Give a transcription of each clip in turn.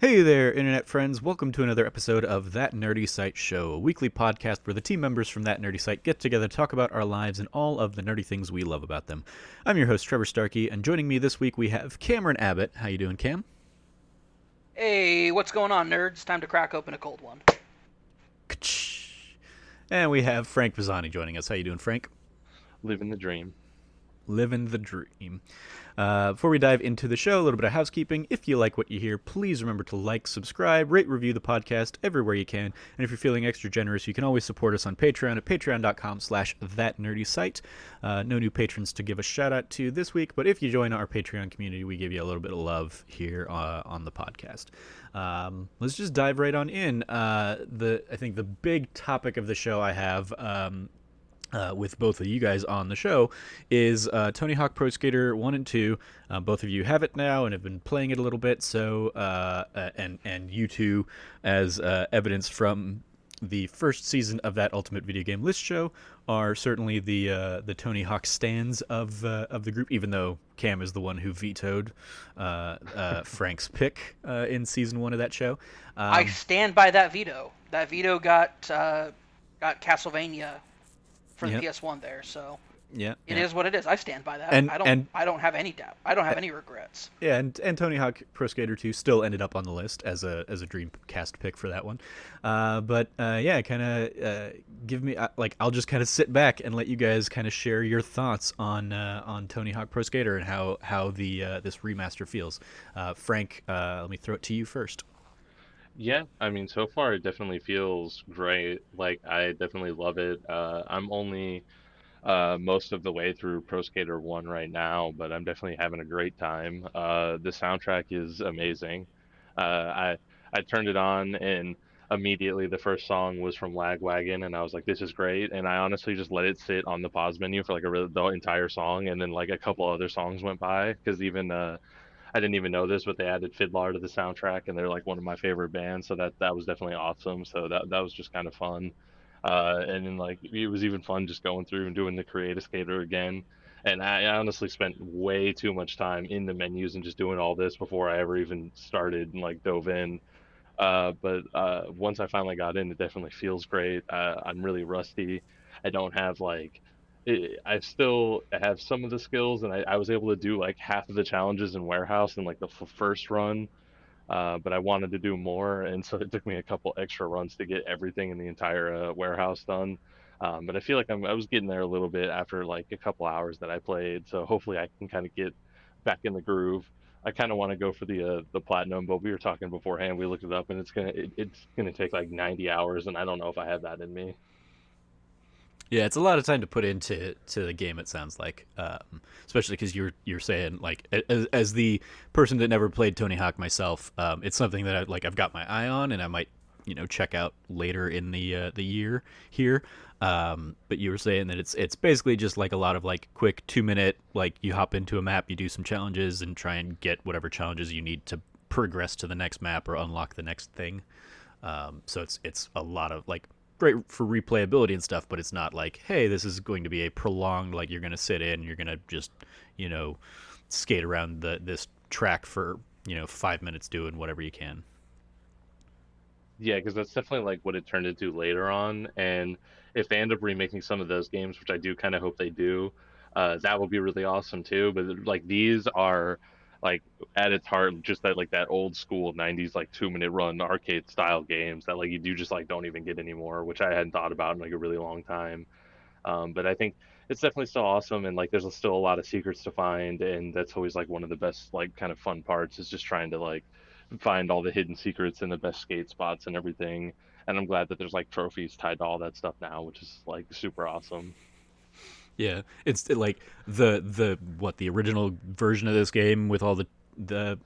Hey there, Internet friends. Welcome to another episode of That Nerdy Site Show, a weekly podcast where the team members from That Nerdy Site get together to talk about our lives and all of the nerdy things we love about them. I'm your host, Trevor Starkey, and joining me this week we have Cameron Abbott. How you doing, Cam? Hey, what's going on, nerds? Time to crack open a cold one. And we have Frank Pisani joining us. How you doing, Frank? Living the dream. Living the dream. Before we dive into the show, a little bit of housekeeping. If you like what you hear, please remember to like, subscribe, rate, review the podcast everywhere you can. And if you're feeling extra generous, you can always support us on Patreon at patreon.com/thatnerdysite. No new patrons to give a shout out to this week, but if you join our Patreon community, we give you a little bit of love here on the podcast. Let's just dive right on in. I think the big topic of the show I have with both of you guys on the show is Tony Hawk Pro Skater 1 and 2. Both of you have it now and have been playing it a little bit, so and you two, as evidence from the first season of that Ultimate Video Game List show, are certainly the Tony Hawk stans of the group, even though Cam is the one who vetoed Frank's pick in season 1 of that show. I stand by that veto. That veto got Castlevania for the Yep. PS1 there, so Yeah, it yeah. is what it is. I stand by that. And I don't have any doubt. I don't have any regrets. Yeah, and Tony Hawk Pro Skater 2 still ended up on the list as a Dreamcast pick for that one. But yeah, kind of give me I'll just kind of sit back and let you guys kind of share your thoughts on Tony Hawk Pro Skater and how the this remaster feels. Frank, let me throw it to you first. Yeah, I mean, so far it definitely feels great. Like, I definitely love it. I'm only most of the way through Pro Skater 1 right now, but I'm definitely having a great time. The soundtrack is amazing. I turned it on and immediately the first song was from Lagwagon, and I was like, this is great. And I honestly just let it sit on the pause menu for like the entire song, and then like a couple other songs went by because even I didn't even know this, but they added Fiddler to the soundtrack, and they're like one of my favorite bands. So that was definitely awesome. So that was just kind of fun. And then like it was even fun just going through and doing the Create Skater again. And I honestly spent way too much time in the menus and just doing all this before I ever even started and like dove in. But once I finally got in, it definitely feels great. I'm really rusty. I don't have like I still have some of the skills, and I was able to do like half of the challenges in warehouse in like the first run, but I wanted to do more, and so it took me a couple extra runs to get everything in the entire warehouse done. But I feel like I was getting there a little bit after like a couple hours that I played, so hopefully I can kind of get back in the groove. I kind of want to go for the platinum, but we were talking beforehand. We looked it up, and it's gonna take like 90 hours, and I don't know if I have that in me. Yeah, it's a lot of time to put into the game. It sounds like, especially because you're saying like as the person that never played Tony Hawk myself, it's something that I've got my eye on, and I might check out later in the year here. But you were saying that it's basically just like a lot of like quick 2 minute, like you hop into a map, you do some challenges, and try and get whatever challenges you need to progress to the next map or unlock the next thing. So it's a lot of like great for replayability and stuff, but it's not like, hey, this is going to be a prolonged, like you're going to sit in, you're going to just you know skate around this track for 5 minutes doing whatever you can. Yeah, because that's definitely like what it turned into later on. And if they end up remaking some of those games, which I do kind of hope they do, that would be really awesome too. But like these are like at its heart just that old school 90s like 2 minute run arcade style games that like you do just like don't even get anymore, which I hadn't thought about in like a really long time. But I think it's definitely still awesome, and like there's still a lot of secrets to find, and that's always like one of the best like kind of fun parts is just trying to like find all the hidden secrets and the best skate spots and everything. And I'm glad that there's like trophies tied to all that stuff now, which is like super awesome. Yeah, like the original version of this game with all the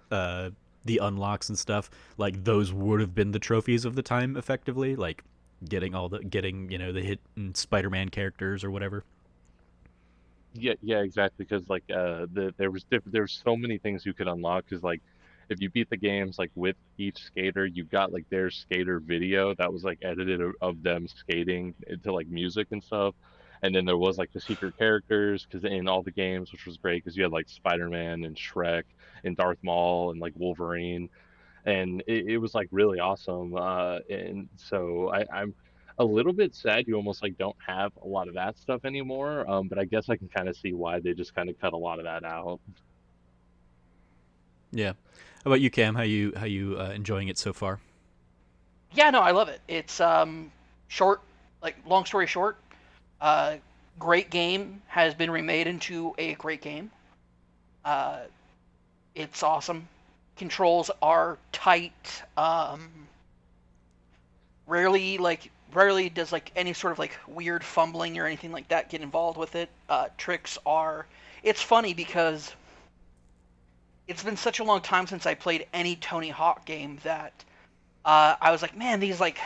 unlocks and stuff, like those would have been the trophies of the time effectively, like getting the hidden Spider-Man characters or whatever. Yeah, yeah, exactly. Because like there's so many things you could unlock. Because like if you beat the games like with each skater, you got like their skater video that was like edited of them skating into like music and stuff. And then there was like the secret characters because in all the games, which was great because you had like Spider-Man and Shrek and Darth Maul and like Wolverine. and it was like really awesome. And so I'm a little bit sad you almost like don't have a lot of that stuff anymore. But I guess I can kind of see why they just kind of cut a lot of that out. Yeah. How about you, Cam? How you enjoying it so far? Yeah, no, I love it. It's short, like long story short, uh, great game has been remade into a great game. Uh, it's awesome. Controls are tight. Rarely does like any sort of like weird fumbling or anything like that get involved with it. Tricks are. It's funny because it's been such a long time since I played any Tony Hawk game that I was like, man, these like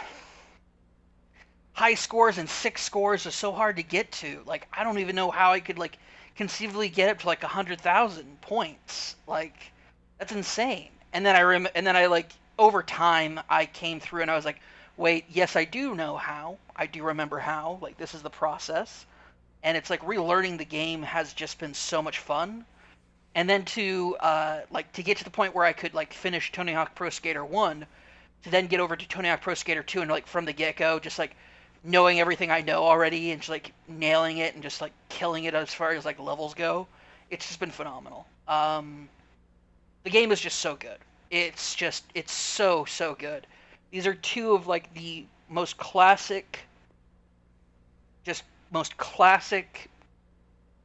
high scores and six scores are so hard to get to. Like, I don't even know how I could like conceivably get up to like 100,000 points. Like, that's insane. And then I like over time I came through and I was like, wait, yes, I do know how. I do remember how. Like, this is the process. And it's like relearning the game has just been so much fun. And then to like to get to the point where I could like finish Tony Hawk Pro Skater 1, to then get over to Tony Hawk Pro Skater 2 and like from the get-go just like knowing everything I know already and just like nailing it and just like killing it as far as like levels go. It's just been phenomenal. The game is just so good. It's so good. These are two of like the most classic, just most classic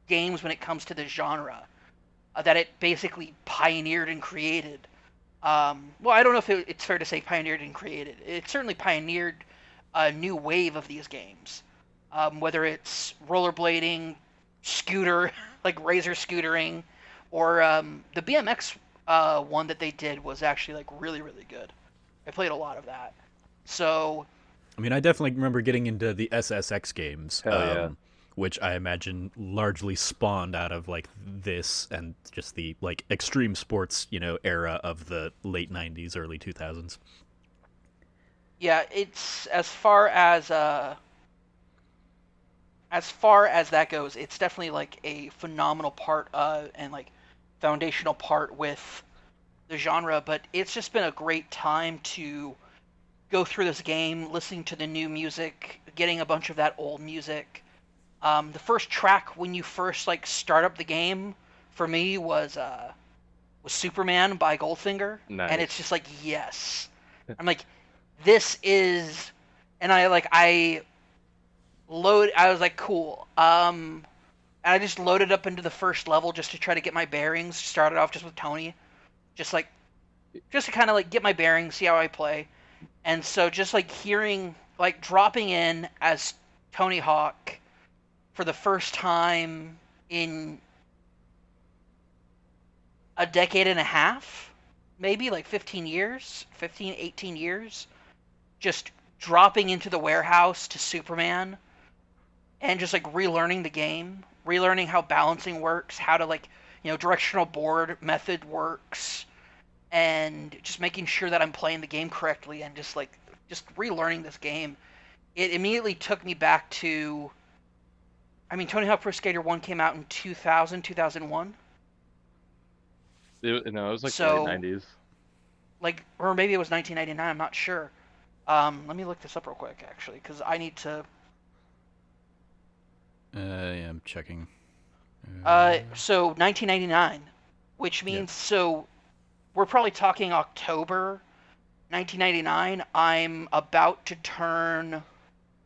games when it comes to the genre that it basically pioneered and created. Well, I don't know if it's fair to say pioneered and created. It certainly pioneered a new wave of these games, whether it's rollerblading, scooter, like razor scootering, or the BMX one that they did was actually like really really good. I played a lot of that. So I mean, I definitely remember getting into the SSX games, Hell yeah. which I imagine largely spawned out of like this and just the like extreme sports, era of the late '90s, early 2000s. yeah, it's as far as that goes, it's definitely like a phenomenal part and like foundational part with the genre. But it's just been a great time to go through this game, listening to the new music, getting a bunch of that old music. The first track when you first like start up the game for me was Superman by Goldfinger, and it's Nice. just like yes, I'm like this is, and I was like cool. And I just loaded up into the first level just to try to get my bearings. Started off just with Tony, just like just to kind of like get my bearings, see how I play. And so just like hearing like dropping in as Tony Hawk for the first time in a decade and a half, maybe like 15 years, 15, 18 years, just dropping into the warehouse to Superman and just like relearning the game, relearning how balancing works, how to like, directional board method works, and just making sure that I'm playing the game correctly and just relearning this game. It immediately took me back to, I mean, Tony Hawk Pro Skater 1 came out in 2000, 2001. No, it was like the late So, 90s. like, or maybe it was 1999, I'm not sure. Let me look this up real quick, actually, because I need to. Yeah, I'm checking. So 1999, which Yeah. means so we're probably talking October 1999. I'm about to turn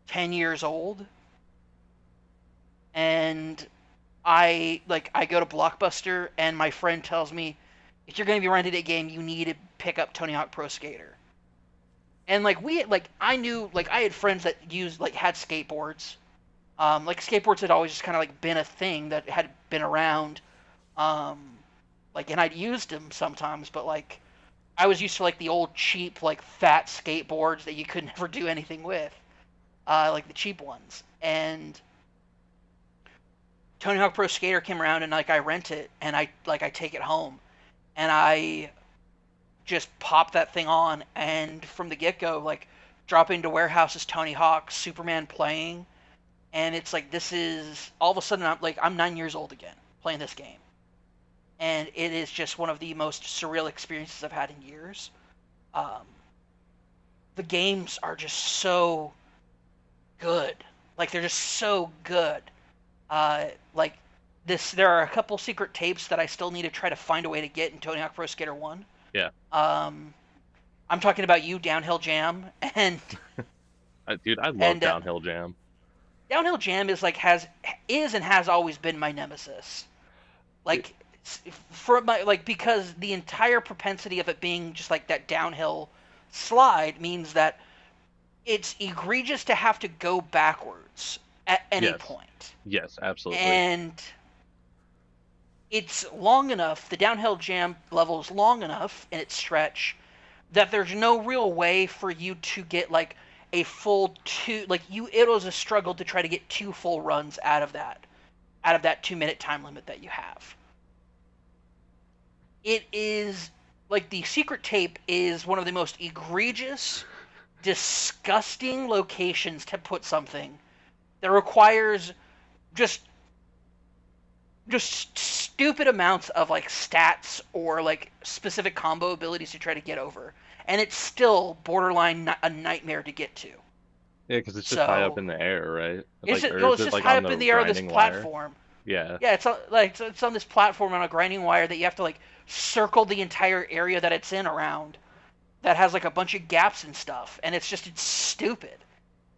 10 years old, and I go to Blockbuster, and my friend tells me, if you're going to be renting a game, you need to pick up Tony Hawk Pro Skater. And I knew like I had friends that used like had skateboards. Like skateboards had always just kind of like been a thing that had been around. Um, and I'd used them sometimes, but like I was used to like the old cheap like fat skateboards that you could never do anything with, like the cheap ones. And Tony Hawk Pro Skater came around, and like I rent it, and I take it home, and I just pop that thing on, and from the get go, like drop into warehouses, Tony Hawk, Superman playing, and it's like this is all of a sudden I'm 9 years old again playing this game, and it is just one of the most surreal experiences I've had in years. Um, the games are just so good. Like they're just so good. Like this, there are a couple secret tapes that I still need to try to find a way to get in Tony Hawk Pro Skater 1. Yeah. I'm talking about you, Downhill Jam, and Dude, I love and Downhill Jam. Downhill Jam is and has always been my nemesis. It, Like for my like because the entire propensity of it being just like that downhill slide means that it's egregious to have to go backwards at any yes. point. Yes, absolutely. And it's long enough, the downhill jam level is long enough in its stretch that there's no real way for you to get like a full two, like you, it was a struggle to try to get 2 full runs out of that 2-minute time limit that you have. It is like the secret tape is one of the most egregious, disgusting locations to put something that requires just stupid amounts of like stats or like specific combo abilities to try to get over, and it's still borderline a nightmare to get to. Yeah, because it's just high up So in the air, right? it's Like, just, or no, is it's it just like high on up the in the air of this grinding wire? platform. Yeah. Yeah, it's on this platform on a grinding wire that you have to like circle the entire area that it's in around. That has like a bunch of gaps and stuff, and it's stupid.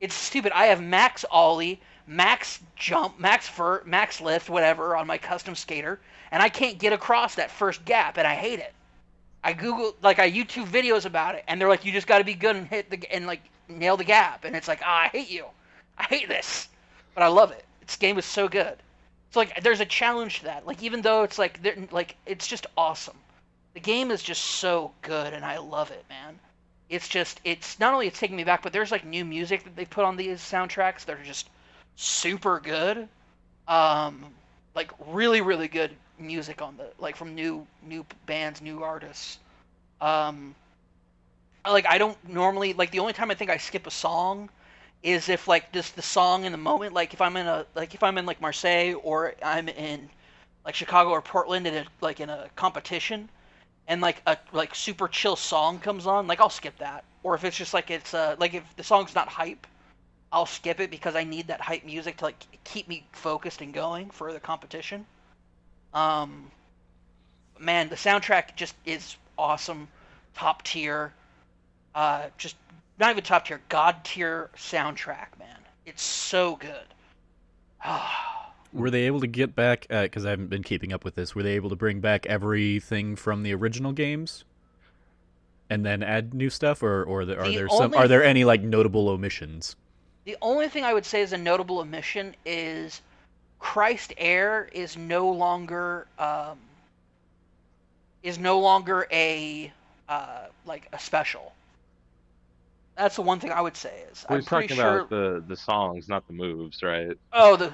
It's stupid. I have max ollie, max jump, max vert, max lift, whatever on my custom skater, and I can't get across that first gap, and I hate it. I YouTube videos about it, and they're like, you just got to be good and like nail the gap, and it's like, I hate you, I hate this, but I love it. This game is so good. So like, there's a challenge to that. Like even though it's like it's just awesome. The game is just so good, and I love it, man. It's not only it's taking me back, but there's like new music that they put on these soundtracks that are just super good. Um, like really, really good music on the like from new bands, new artists. Um, like I don't normally like the only time I think I skip a song is if like just the song in the moment, like if I'm in like Marseille or I'm in like Chicago or Portland in a competition and like a like super chill song comes on, like I'll skip that. Or if it's just like it's like if the song's not hype, I'll skip it because I need that hype music to like keep me focused and going for the competition. Um, man, the soundtrack just is awesome, top tier. Just not even top tier, god tier soundtrack, man. It's so good. Were they able to get back? Because I haven't been keeping up with this. Were they able to bring back everything from the original games, and then add new stuff, or are there any like notable omissions? The only thing I would say is a notable omission is Christ Air is no longer a like a special. That's the one thing I would say is We're I'm pretty talking sure. about the songs, not the moves, right? Oh,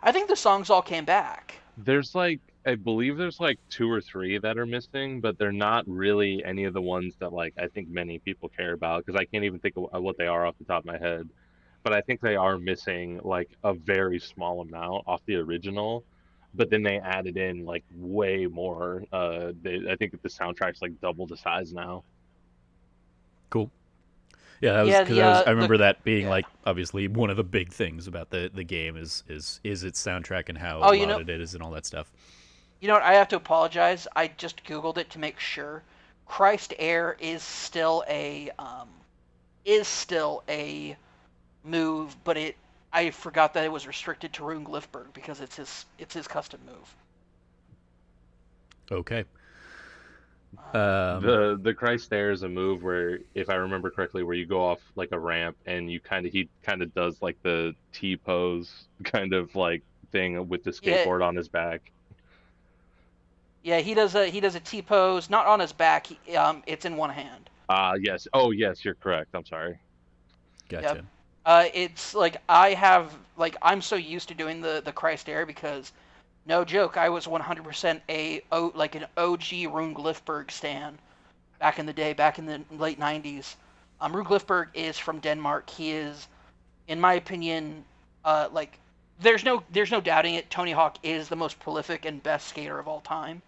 I think the songs all came back. There's like, I believe there's like 2 or 3 that are missing, but they're not really any of the ones that like I think many people care about because I can't even think of what they are off the top of my head. But I think they are missing like a very small amount off the original. But then they added in like way more. I think that the soundtrack's like double the size now. Cool. Yeah, that was Yeah, because I remember that being yeah. like obviously one of the big things about the game is its soundtrack and how Oh, you know, lauded it is and all that stuff. you know what? I have to apologize. I just googled it to make sure. Christ Air is still a move, but I forgot that it was restricted to Rune Glifberg because it's his custom move. Okay. The Christ there is a move where, if I remember correctly, where you go off like a ramp and he kind of does like the T pose kind of like thing with the Yeah, skateboard on his back. yeah, he does a T pose, not on his back. It's in one hand. Yes. Oh, yes, you're correct. I'm sorry. Yep. Gotcha. It's like I'm so used to doing the Christ Air because no joke, I was 100% like an OG Rune Glifberg stan back in the day, back in the late 90s. Rune Glifberg is from Denmark. He is, in my opinion, like there's no doubting it. Tony Hawk is the most prolific and best skater of all time.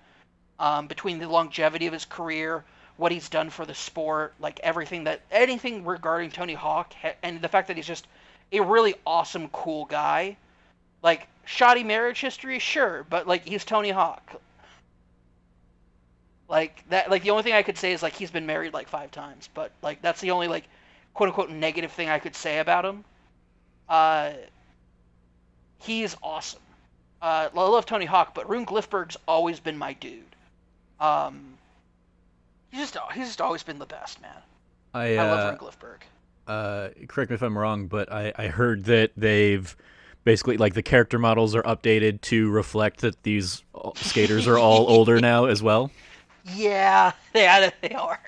Between the longevity of his career, what he's done for the sport, like anything regarding Tony Hawk, and the fact that he's just a really awesome, cool guy. Like shoddy marriage history, sure, but like he's Tony Hawk. Like that, like the only thing I could say is like he's been married like 5 times, but like that's the only like quote unquote negative thing I could say about him. Uh, he's awesome. I love Tony Hawk, but Rune Glifberg's always been my dude. Um, he's just always been the best, man. I I love Rune Glifberg. correct me if I'm wrong, but I heard that they've basically like the character models are updated to reflect that these skaters are all older now as well. Yeah, they are.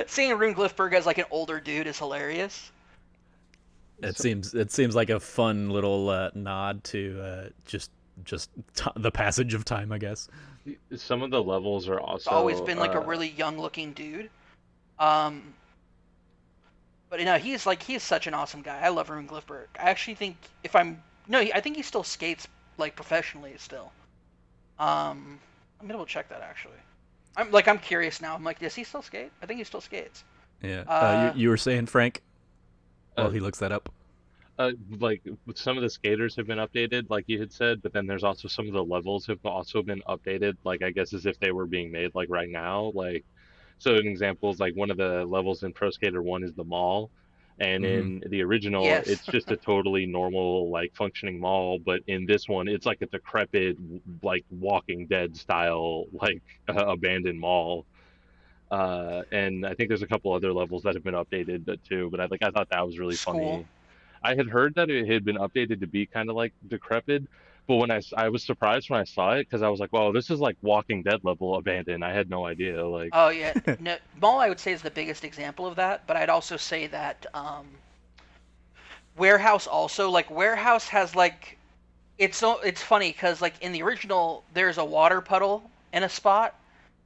Seeing Rune Glifberg as like an older dude is hilarious. It seems like a fun little nod to the passage of time, I guess. Some of the levels are It's also always been like a really young looking dude. Um, but you know, he's such an awesome guy. I love Rune Glifberg. I actually think if I'm no, I think he still skates like professionally still. I'm gonna check that actually. I'm curious now. I'm like, does he still skate? I think he still skates. Yeah. Uh, You were saying, Frank, while uh, he looks that up. like some of the skaters have been updated, like you had said, but then there's also some of the levels have also been updated, like I guess as if they were being made like right now. Like so an example is like one of the levels in Pro Skater 1 is the mall. And Hmm. in the original, yes. it's just a totally normal, like functioning mall. But in this one, it's like a decrepit, like Walking Dead style, like abandoned mall. And I think there's a couple other levels that have been updated too. But I thought that was really School. funny. I had heard that it had been updated to be kind of like decrepit, but when I was surprised when I saw it because I was like, "Whoa, this is like Walking Dead level abandoned." I had no idea. Like, Oh yeah. No, mall I would say is the biggest example of that, but I'd also say that warehouse also like warehouse has like it's funny because like in the original there's a water puddle in a spot.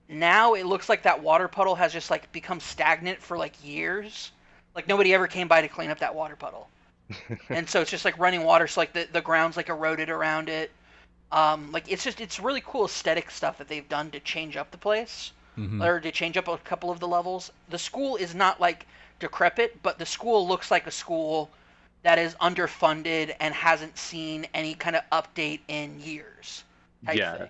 Now it looks like that water puddle has just like become stagnant for like years. Like nobody ever came by to clean up that water puddle. And so it's just like running water, so like the ground's like eroded around it. Like it's really cool aesthetic stuff that they've done to change up the place, Hmm. or to change up a couple of the levels. The school is not like decrepit, but the school looks like a school that is underfunded and hasn't seen any kind of update in years, type yeah, thing.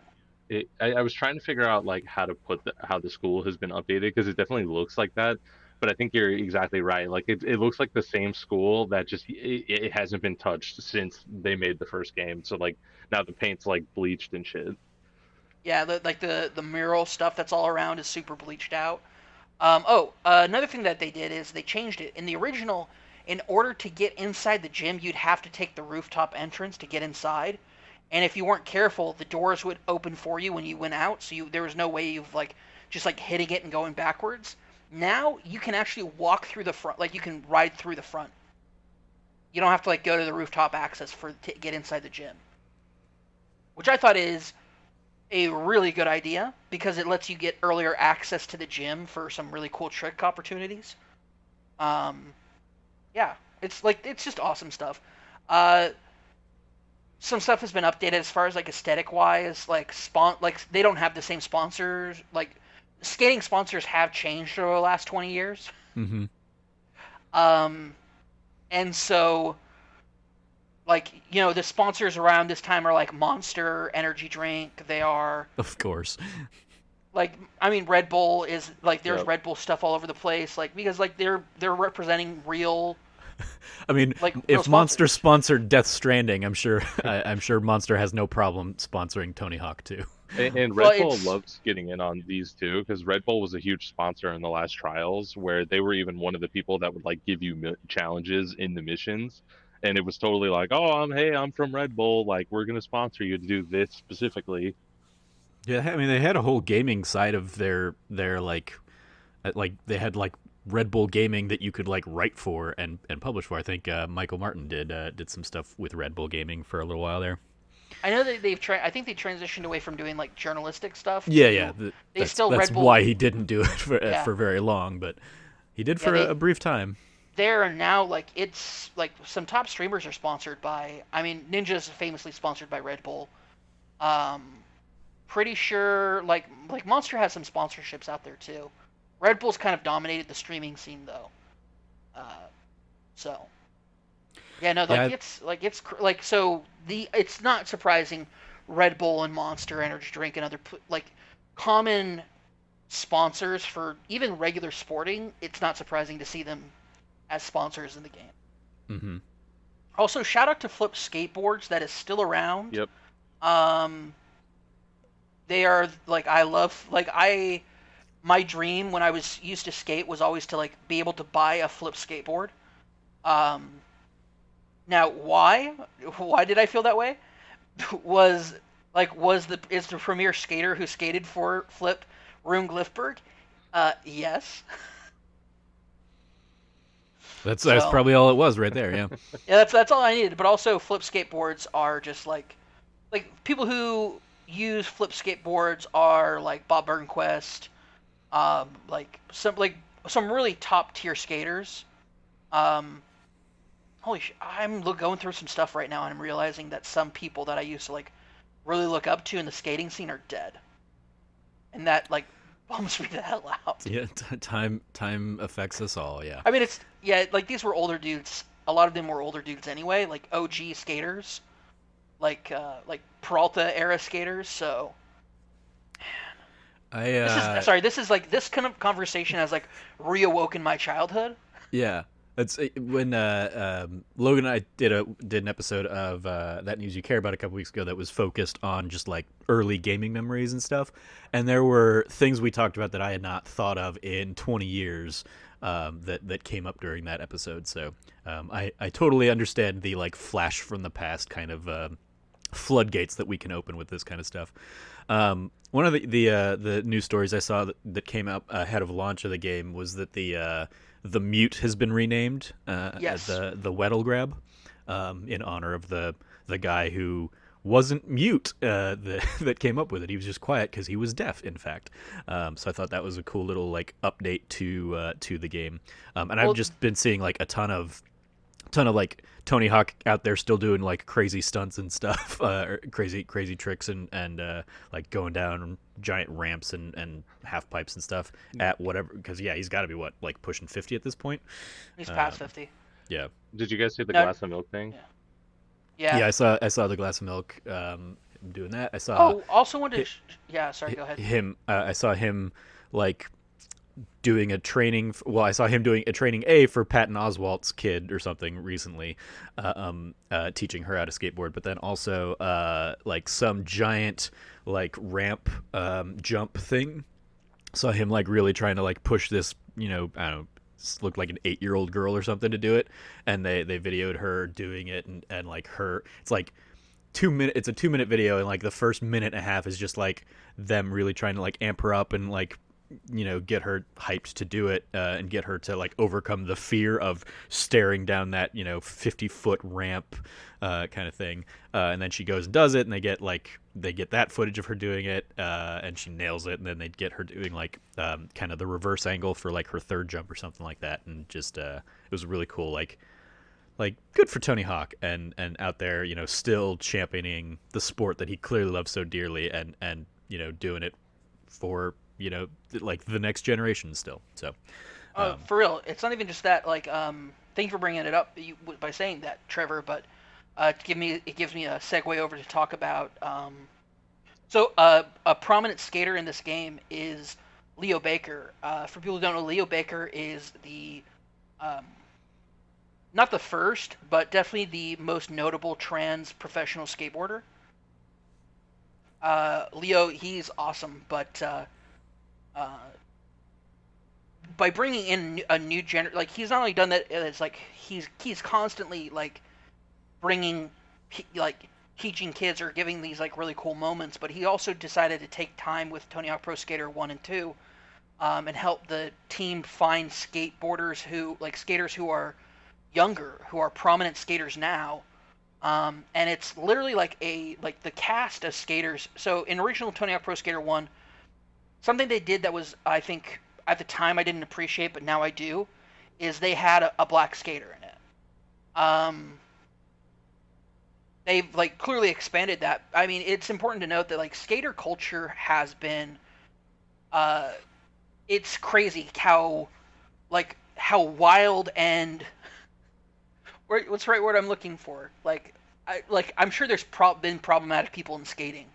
I was trying to figure out like how to put how the school has been updated because it definitely looks like that. But I think you're exactly right. Like it looks like the same school that just it hasn't been touched since they made the first game. So like now the paint's like bleached and shit. Yeah, the mural stuff that's all around is super bleached out. Another thing that they did is they changed it. In the original, in order to get inside the gym, you'd have to take the rooftop entrance to get inside. And if you weren't careful, the doors would open for you when you went out, so there was no way of like just like hitting it and going backwards. Now you can actually walk through the front, like you can ride through the front. You don't have to like go to the rooftop access to get inside the gym, which I thought is a really good idea because it lets you get earlier access to the gym for some really cool trick opportunities. Um, yeah, it's just awesome stuff. Uh, some stuff has been updated as far as like aesthetic wise, like they don't have the same sponsors. Like skating sponsors have changed over the last 20 years. Hmm. Um, and so like the sponsors around this time are like Monster Energy Drink. They are Of course. like I mean Red Bull is like there's Yep. Red Bull stuff all over the place like because like they're representing real I mean, like real if Monster sponsors. sponsored Death Stranding, I'm sure I'm sure Monster has no problem sponsoring Tony Hawk too. And Well, Red Bull it's loves getting in on these too, because Red Bull was a huge sponsor in the last trials, where they were even one of the people that would like give you challenges in the missions, and it was totally like, oh, I'm from Red Bull, like we're gonna sponsor you to do this specifically. Yeah, I mean they had a whole gaming side of their like they had like Red Bull Gaming that you could like write for and publish for. I think Michael Martin did some stuff with Red Bull Gaming for a little while there. I know that I think they transitioned away from doing like journalistic stuff Yeah, yeah. to they still That's Red Bull. why he didn't do it Yeah, for very long, but he did yeah, for a brief time. there are now like it's like some top streamers are sponsored by I mean Ninja's famously sponsored by Red Bull. um pretty sure like Monster has some sponsorships out there too. Red Bull's kind of dominated the streaming scene though. Uh, so yeah, no, Yeah, so it's not surprising Red Bull and Monster Energy Drink and other like common sponsors for even regular sporting. It's not surprising to see them as sponsors in the game. hmm Also, shout out to Flip Skateboards that is still around. Yep. Um, they are like I love like I my dream when I was used to skate was always to like be able to buy a flip skateboard. Um, Now, why did I feel that way? Was is the premier skater who skated for Flip Rune Glifberg? Yes. that's So probably all it was right there. Yeah. yeah, that's all I needed. But also, flip skateboards are just like people who use flip skateboards are like Bob Burnquist, like some really top tier skaters. Um, Holy shit! going through some stuff right now, and I'm realizing that some people that I used to like really look up to in the skating scene are dead, and that like bums me the hell out. Yeah, time affects us all. Yeah. I mean, it's yeah, like these were older dudes. A lot of them were older dudes anyway, like OG skaters, like Peralta era skaters. So I this is like this kind of conversation has like reawoken my childhood. Yeah, that's when Logan and I did an episode of That News You Care About a couple weeks ago that was focused on just like early gaming memories and stuff, and there were things we talked about that I had not thought of in 20 years that came up during that episode. So I totally understand the like flash from the past kind of floodgates that we can open with this kind of stuff. One of the news stories I saw that came up ahead of launch of the game was that the mute has been renamed Yes. the Weddle Grab in honor of the guy who wasn't mute that came up with it. He was just quiet because he was deaf, in fact. So I thought that was a cool little like update to the game. And Well, I've just been seeing like a ton of like Tony Hawk out there still doing like crazy stunts and stuff, or crazy tricks and like going down giant ramps and half pipes and stuff at whatever. Because yeah, he's got to be what, like pushing 50 at this point. he's past 50. Yeah, Did you guys see the No. glass of milk thing? Yeah. yeah. I saw the glass of milk doing that. I saw Oh, also wanted to. Yeah, sorry. Go ahead. him. I saw him like doing a training. Well, I saw him doing a training A for Patton Oswalt's kid or something recently, teaching her how to skateboard. But then also like some giant like ramp jump thing. Saw him like really trying to like push this. I don't know. Looked like an 8-year-old girl or something to do it, and they videoed her doing it, and like her. It's like 2 minute. It's a 2-minute video, and like the first minute and a half is just like them really trying to like amp her up and like get her hyped to do it and get her to like overcome the fear of staring down that 50-foot ramp kind of thing, and then she goes and does it, and they get that footage of her doing it, and she nails it, and then they'd get her doing like kind of the reverse angle for like her third jump or something like that, and just it was really cool, like good for Tony Hawk and out there still championing the sport that he clearly loves so dearly, and doing it for like the next generation still. So For real, it's not even just that. Like, thank you for bringing it up by saying that, Trevor. But it gives me a segue over to talk about. A prominent skater in this game is Leo Baker. For people who don't know, Leo Baker is the not the first, but definitely the most notable trans professional skateboarder. Leo, he's awesome, but by bringing in a new like he's not only done that, it's like he's constantly like bringing like teaching kids or giving these like really cool moments, but he also decided to take time with Tony Hawk Pro Skater 1 and 2 and help the team find skaters who are younger, who are prominent skaters now. And it's literally like the cast of skaters. So in original Tony Hawk Pro Skater 1, something they did that was, I think, at the time I didn't appreciate, but now I do, is they had a black skater in it. they've like clearly expanded that. I mean, it's important to note that like skater culture has been, uh, it's crazy how wild and what's the right word I'm looking for? I'm sure there's been problematic people in skating.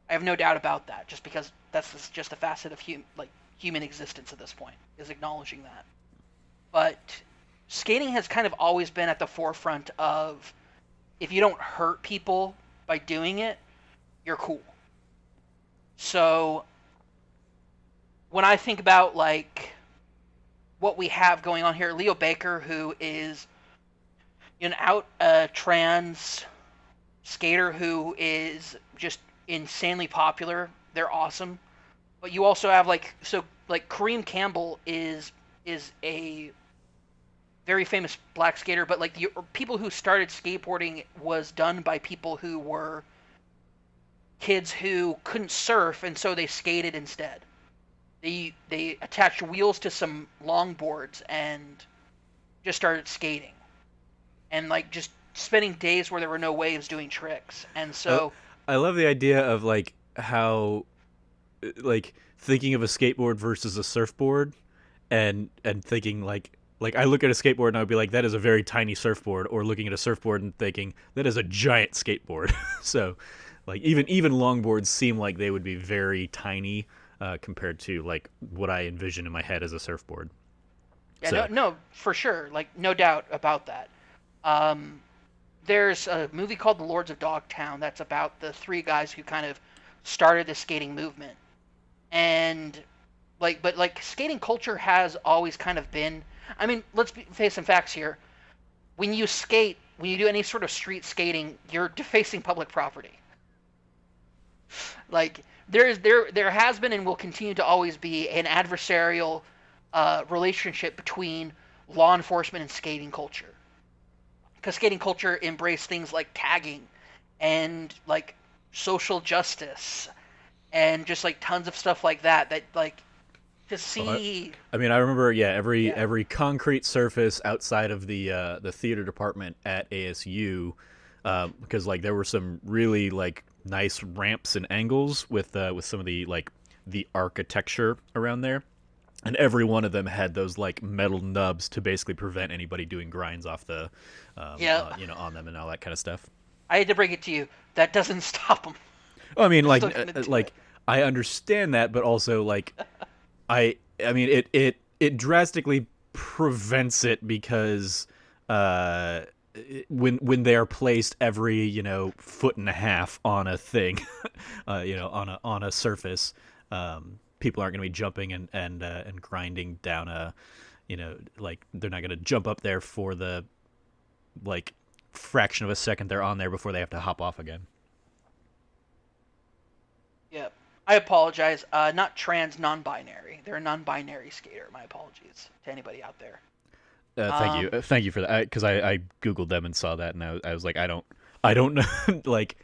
I have no doubt about that. Just because that's just a facet of human existence at this point is acknowledging that. But skating has kind of always been at the forefront of if you don't hurt people by doing it, you're cool. So when I think about like what we have going on here, Leo Baker, who is an out trans skater who is just insanely popular. They're awesome. But you also have like Kareem Campbell is a very famous black skater, but like the people who started skateboarding was done by people who were kids who couldn't surf, and so they skated instead. They attached wheels to some longboards and just started skating, and like just spending days where there were no waves doing tricks. And so I love the idea of like how like thinking of a skateboard versus a surfboard, and thinking like I look at a skateboard and I would be like, that is a very tiny surfboard, or looking at a surfboard and thinking that is a giant skateboard. So like even longboards seem like they would be very tiny compared to like what I envision in my head as a surfboard. yeah, So no, for sure, like no doubt about that. Um, there's a movie called The Lords of Dogtown that's about the three guys who kind of started the skating movement. And but like skating culture has always kind of been. I mean, face some facts here. When you skate, when you do any sort of street skating, you're defacing public property. Like there has been and will continue to always be an adversarial relationship between law enforcement and skating culture, because skating culture embraced things like tagging and like social justice and just like tons of stuff like that like to see. I mean, I remember, yeah, Yeah. every concrete surface outside of the theater department at ASU, because like there were some really like nice ramps and angles with some of the like the architecture around there, and every one of them had those like metal nubs to basically prevent anybody doing grinds off the, Yeah, on them and all that kind of stuff. I had to break it to you. That doesn't stop them. I mean, They're like still gonna do like it. I understand that, but also like I mean it drastically prevents it because uh when they are placed every foot and a half on a thing, on a surface, people aren't going to be jumping and grinding down a, like they're not going to jump up there for the like fraction of a second they're on there before they have to hop off again. Yeah, I apologize. Not trans, non-binary. They're a non-binary skater. My apologies to anybody out there. Thank you, Um, thank you for that. Because I googled them and saw that, and I was like, I don't know, like,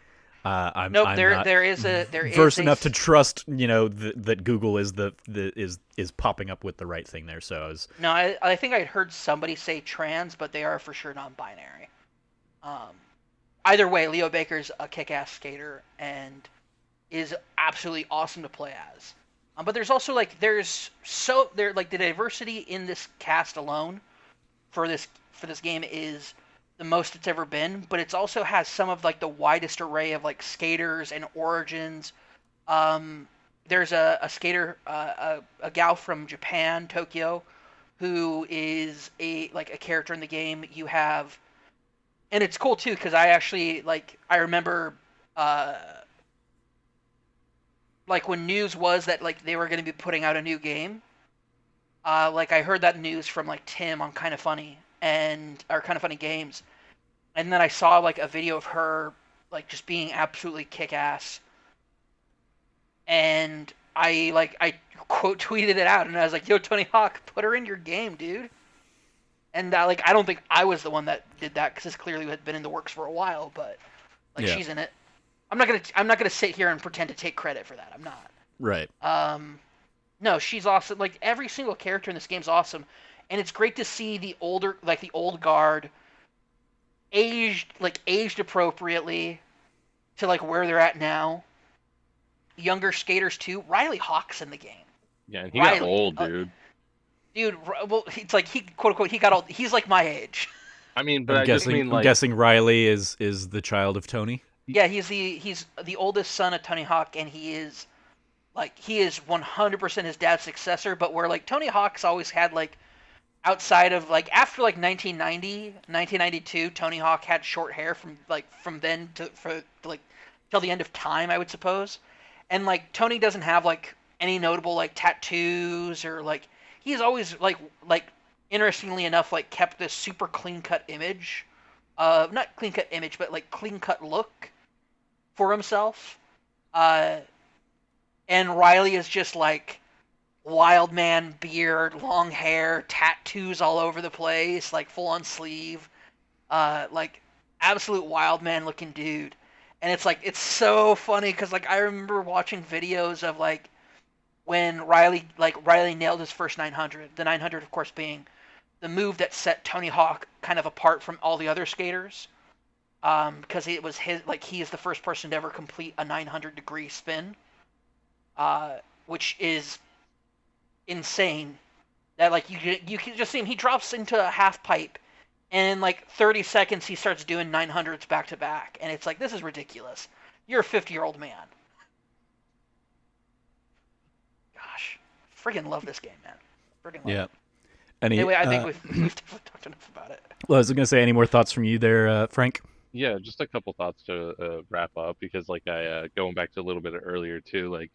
nope. I'm There not there is a there is versed a enough to trust, that Google is popping up with the right thing there. So I was, no. I think I heard somebody say trans, but they are for sure non-binary. Um, Either way, Leo Baker's a kick-ass skater and is absolutely awesome to play as. But there's also like the diversity in this cast alone for this game is the most it's ever been, but it's also has some of like the widest array of like skaters and origins. Um, there's a skater, a gal from Japan, Tokyo, who is a character in the game. You have, and it's cool too because I remember uh, like when news was that like they were going to be putting out a new game. Like I heard that news from like Tim on Kind of Funny and or Kind of Funny Games, and then I saw like a video of her like just being absolutely kick ass, and I quote tweeted it out, and I was like, "Yo, Tony Hawk, put her in your game, dude." And like I don't think I was the one that did that because this clearly had been in the works for a while, but like yeah, she's in it. I'm not gonna sit here and pretend to take credit for that. I'm not. right. No, she's awesome. Like every single character in this game's awesome, and it's great to see the old guard aged appropriately to like where they're at now. Younger skaters too. Riley Hawk's in the game. Yeah, and he got Riley, old, dude. dude. Well, it's like he quote unquote he got old. He's like my age. I mean, but I just mean I'm like, guessing Riley is the child of Tony. Yeah, he's the oldest son of Tony Hawk, and he is 100% his dad's successor. But where like Tony Hawk's always had like outside of like after like 1990, 1992, Tony Hawk had short hair from then to for like till the end of time, I would suppose. And like Tony doesn't have like any notable like tattoos or like he's always like interestingly enough like kept this super clean cut image, not clean cut image but like clean cut look for himself. Uh, and Riley is just like wild man beard, long hair, tattoos all over the place, like full on sleeve, like absolute wild man looking dude. And it's like it's so funny because like I remember watching videos of like when Riley nailed his first 900. The 900, of course, being the move that set Tony Hawk kind of apart from all the other skaters. Because it was his like he is the first person to ever complete a 900-degree spin, which is insane. That like you can just see him. He drops into a half pipe, and in like 30 seconds he starts doing 900s back to back, and it's like this is ridiculous. You're a 50-year-old man. Gosh, friggin' love this game, man. Friggin' love Yeah. it. Any? Anyway, I think we've definitely talked enough about it. Well, I was gonna say, any more thoughts from you there, Frank? yeah, just a couple thoughts to wrap up because like I going back to a little bit earlier too, like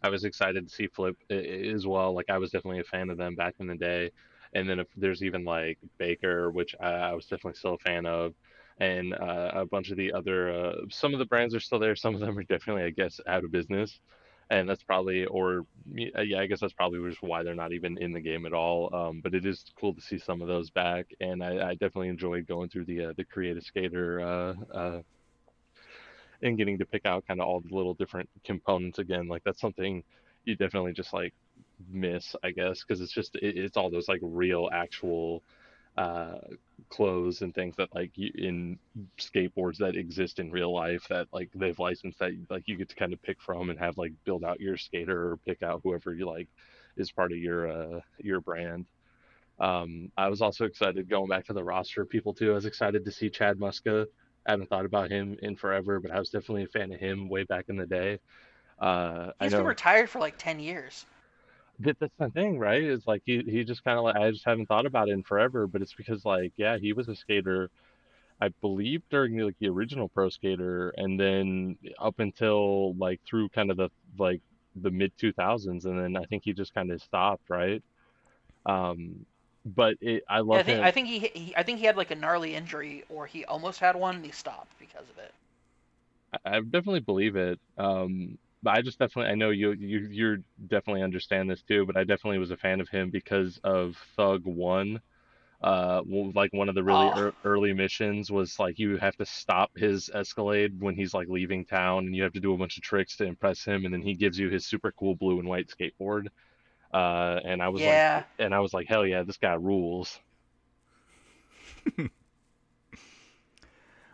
I was excited to see Flip as well. Like I was definitely a fan of them back in the day, and then if there's even like Baker, which I was definitely still a fan of, and a bunch of the other some of the brands are still there, some of them are definitely I guess out of business, and that's probably or yeah I guess that's probably just why they're not even in the game at all. But it is cool to see some of those back, and I definitely enjoyed going through the Creative Skater and getting to pick out kind of all the little different components again. Like that's something you definitely just like miss, I guess, because it's just it's all those like real actual uh clothes and things that like in skateboards that exist in real life that like they've licensed that like you get to kind of pick from and have like build out your skater or pick out whoever you like is part of your brand. I was also excited going back to the roster people too. I was excited to see Chad Muska. I haven't thought about him in forever, but I was definitely a fan of him way back in the day. I He's been know retired for like 10 years. that's the thing, right? It's like he just kind of like I just haven't thought about it in forever, but it's because like yeah, he was a skater I believe during like the original Pro Skater, and then up until like through kind of like the mid 2000s, and then I think he just kind of stopped, right? Um, but I Yeah, love him. I think he had like a gnarly injury, or he almost had one, and he stopped because of it. I definitely believe it. But I just definitely I know you're definitely understand this too, but I definitely was a fan of him because of Thug One. Like one of the really Oh, early missions was like you have to stop his Escalade when he's like leaving town, and you have to do a bunch of tricks to impress him, and then he gives you his super cool blue and white skateboard. yeah. And I was like, hell yeah, this guy rules.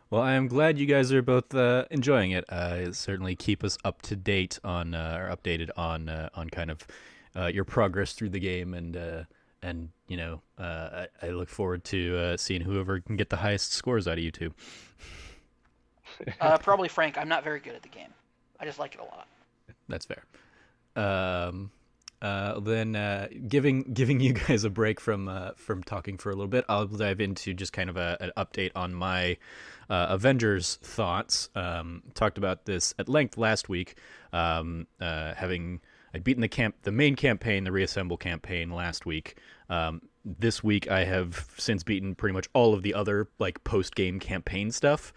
Well, I am glad you guys are both enjoying it. Certainly keep us up to date on or updated on kind of your progress through the game, and you know, I look forward to seeing whoever can get the highest scores out of you two. Probably Frank. I'm not very good at the game. I just like it a lot. That's fair. Then giving you guys a break from talking for a little bit, I'll dive into just kind of an update on my Avengers thoughts. Talked about this at length last week. Having I'd beaten the main campaign, the Reassemble campaign last week. This week I have since beaten pretty much all of the other like post game campaign stuff.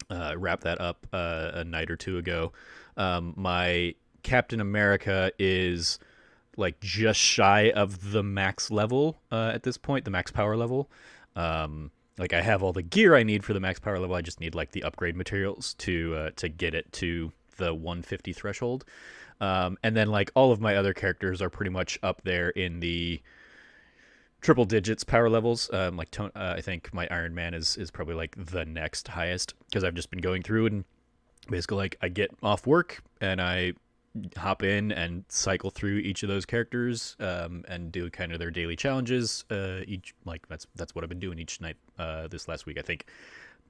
Wrapped that up a night or two ago. My Captain America is like just shy of the max level at this point, the max power level. Like I have all the gear I need for the max power level. I just need like the upgrade materials to get it to the 150 threshold. And then like all of my other characters are pretty much up there in the triple digits power levels. I think my Iron Man is probably like the next highest because I've just been going through and basically like I get off work and I hop in and cycle through each of those characters and do kind of their daily challenges. Each like that's what I've been doing each night this last week. I think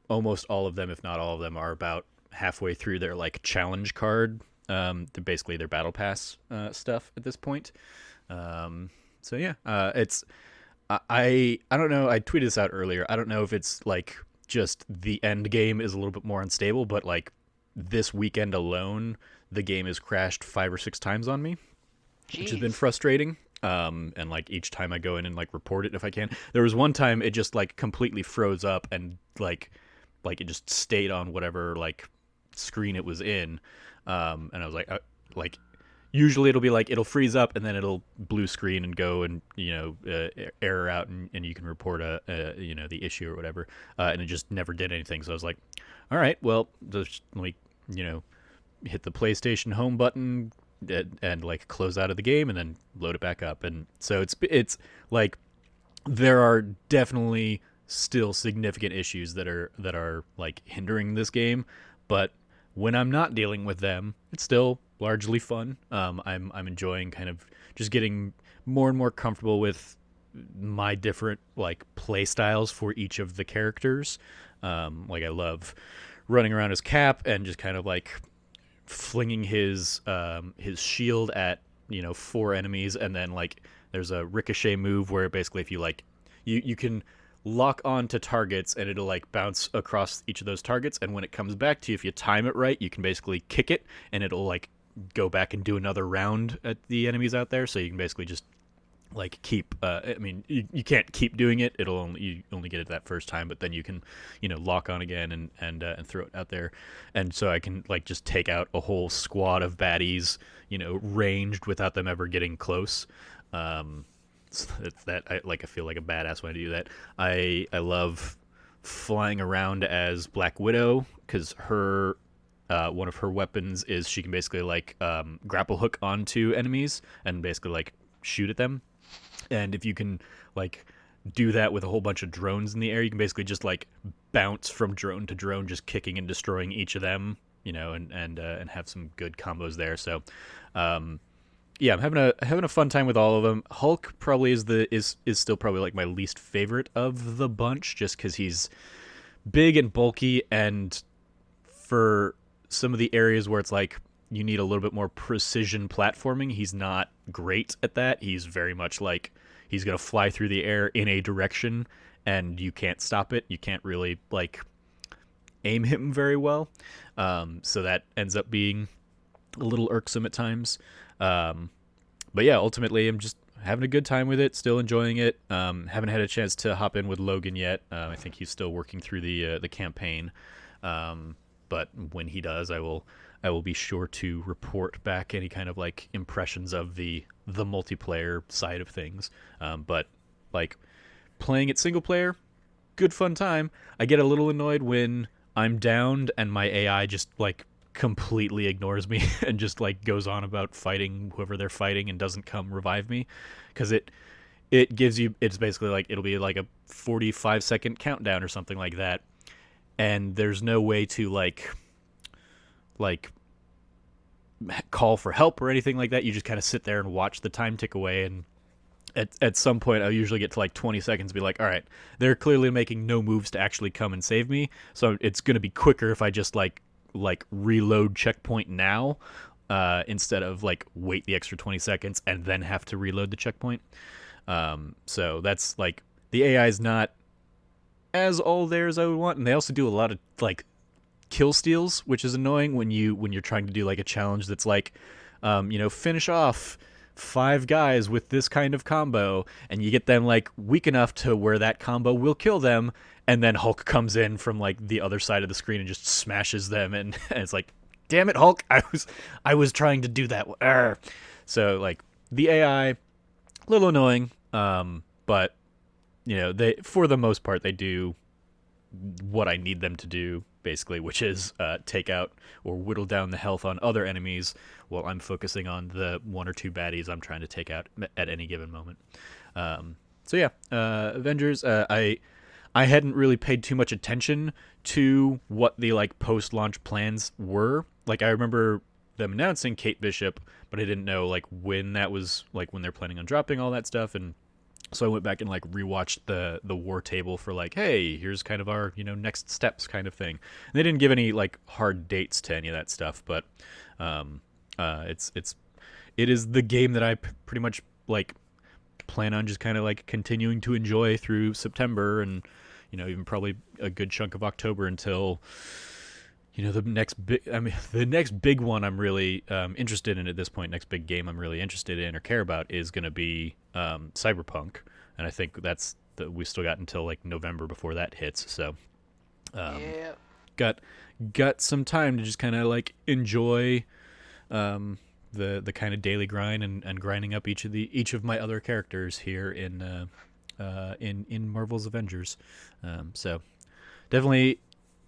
almost all of them, if not all of them, are about halfway through their like challenge card. They're basically their battle pass stuff at this point. So yeah, it's I don't know. I tweeted this out earlier. I don't know if it's like just the end game is a little bit more unstable, but like this weekend alone, the game has crashed 5 or 6 times on me, which has been Jeez. frustrating. And like each time I go in and like report it if I can. There was one time it just like completely froze up and like it just stayed on whatever like screen it was in. And I was like usually it'll be like it'll freeze up and then it'll blue screen and go and error out and you can report the issue or whatever. And it just never did anything. So I was like, all right, well, just like hit the PlayStation home button and like close out of the game and then load it back up. And so it's like there are definitely still significant issues that are like hindering this game, but when I'm not dealing with them, it's still largely fun. I'm enjoying kind of just getting more and more comfortable with my different like play styles for each of the characters. Like I love running around as Cap and just kind of like flinging his shield at 4 enemies, and then like there's a ricochet move where basically if you like you can lock on to targets and it'll like bounce across each of those targets, and when it comes back to you, if you time it right, you can basically kick it and it'll like go back and do another round at the enemies out there. So you can basically just like keep I mean you can't keep doing it, you only get it that first time, but then you can lock on again and throw it out there. And so I can like just take out a whole squad of baddies ranged without them ever getting close. So it's that I feel like a badass when I do that. I love flying around as Black Widow because her one of her weapons is she can basically like grapple hook onto enemies and basically like shoot at them. And if you can like do that with a whole bunch of drones in the air, you can basically just like bounce from drone to drone, just kicking and destroying each of them, and have some good combos there. So yeah, I'm having a fun time with all of them. Hulk probably is still probably like my least favorite of the bunch, just because he's big and bulky, and for some of the areas where it's like you need a little bit more precision platforming, he's not great at that. He's very much like he's gonna fly through the air in a direction, and you can't stop it. You can't really like aim him very well. So that ends up being a little irksome at times. But yeah, ultimately I'm just having a good time with it, still enjoying it. Haven't had a chance to hop in with Logan yet. I think he's still working through the campaign. But when he does, I will be sure to report back any kind of like impressions of the multiplayer side of things. But like playing it single player, good fun time. I get a little annoyed when I'm downed and my AI just like completely ignores me and just like goes on about fighting whoever they're fighting and doesn't come revive me, because it gives you, it's basically like it'll be like a 45-second countdown or something like that, and there's no way to like call for help or anything like that. You just kind of sit there and watch the time tick away, and at some point I'll usually get to like 20 seconds and be like, all right, they're clearly making no moves to actually come and save me, so it's going to be quicker if I just like reload checkpoint now, instead of like wait the extra 20 seconds and then have to reload the checkpoint. So that's like the AI is not as all there as I would want, and they also do a lot of like kill steals, which is annoying when you're trying to do like a challenge that's like finish off 5 guys with this kind of combo, and you get them like weak enough to where that combo will kill them, and then Hulk comes in from like the other side of the screen and just smashes them, and it's like, damn it, Hulk, I was trying to do that. Arr. So like the AI, a little annoying, but they, for the most part, they do what I need them to do, basically, which is take out or whittle down the health on other enemies while I'm focusing on the 1 or 2 baddies I'm trying to take out at any given moment. So yeah, Avengers. I hadn't really paid too much attention to what the like post launch plans were. Like I remember them announcing Kate Bishop, but I didn't know like when that was, like when they're planning on dropping all that stuff. And so I went back and like rewatched the war table for like, hey, here's kind of our next steps kind of thing. And they didn't give any like hard dates to any of that stuff, but um, it is the game that I pretty much like plan on just kind of like continuing to enjoy through September, and even probably a good chunk of October until the next big. I mean, the next big one I'm really interested in at this point. Next big game I'm really interested in or care about is going to be Cyberpunk, and I think we still got until like November before that hits. So Yeah. got some time to just kind of like enjoy the kind of daily grind and grinding up each of my other characters here in Marvel's Avengers. So definitely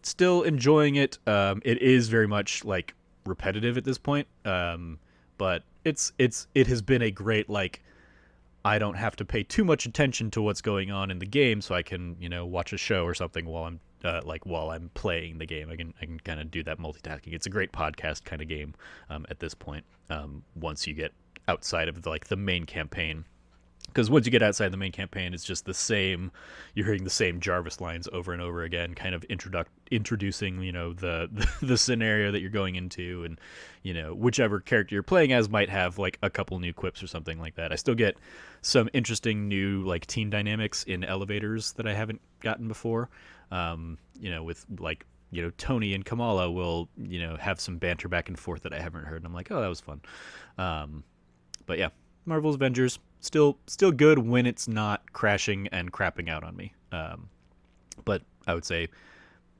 still enjoying it. It is very much like repetitive at this point, but it has been a great like. I don't have to pay too much attention to what's going on in the game, so I can watch a show or something while I'm playing the game. I can kind of do that multitasking. It's a great podcast kind of game at this point. Once you get outside of the main campaign, because once you get outside the main campaign, it's just the same. You're hearing the same Jarvis lines over and over again, kind of introducing the scenario that you're going into, and whichever character you're playing as might have like a couple new quips or something like that. I still get some interesting new like team dynamics in elevators that I haven't gotten before. With like Tony and Kamala will have some banter back and forth that I haven't heard, and I'm like, oh, that was fun. But yeah, Marvel's Avengers still good when it's not crashing and crapping out on me. But I would say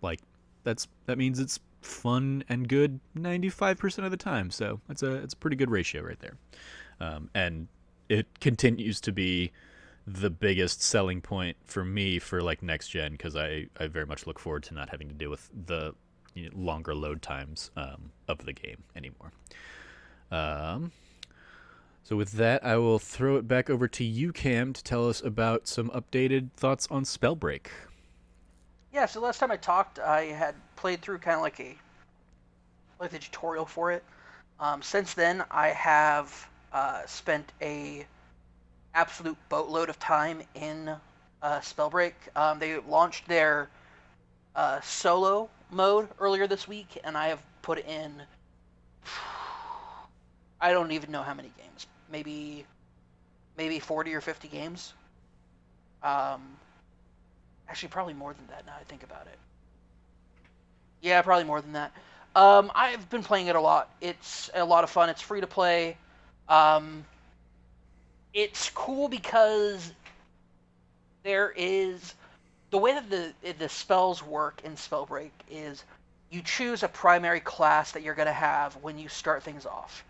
like that means it's fun and good 95% of the time. So it's a pretty good ratio right there. And it continues to be the biggest selling point for me for like next gen, because I very much look forward to not having to deal with the longer load times of the game anymore. So with that, I will throw it back over to you, Cam, to tell us about some updated thoughts on Spellbreak. Yeah, so last time I talked, I had played through kind of like the tutorial for it. Since then, I have spent a absolute boatload of time in Spellbreak. They launched their solo mode earlier this week, and I have put in I don't even know how many games. Maybe 40 or 50 games. Actually, probably more than that now I think about it. Yeah, probably more than that. I've been playing it a lot. It's a lot of fun. It's free to play. Um, it's cool because there is the way that the spells work in Spellbreak is you choose a primary class that you're going to have when you start things off.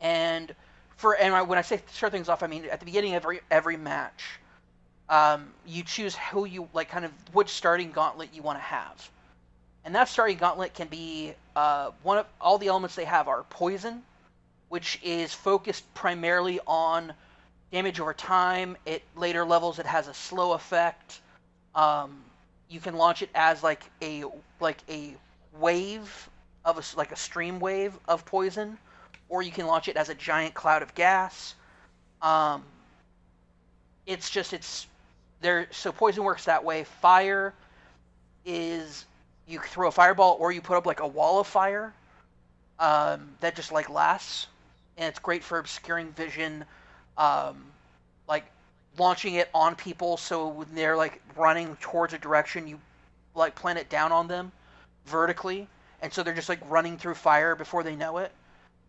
And when I say start things off, I mean at the beginning of every match, you choose who you like, kind of which starting gauntlet you want to have, and that starting gauntlet can be one of all the elements they have are poison, which is focused primarily on damage over time. At later levels, it has a slow effect. You can launch it as like a wave of a stream wave of poison, or you can launch it as a giant cloud of gas. It's there. So poison works that way. Fire is you throw a fireball, or you put up like a wall of fire that just like lasts, and it's great for obscuring vision, like launching it on people. So when they're like running towards a direction, you like plant it down on them vertically, and so they're just like running through fire before they know it.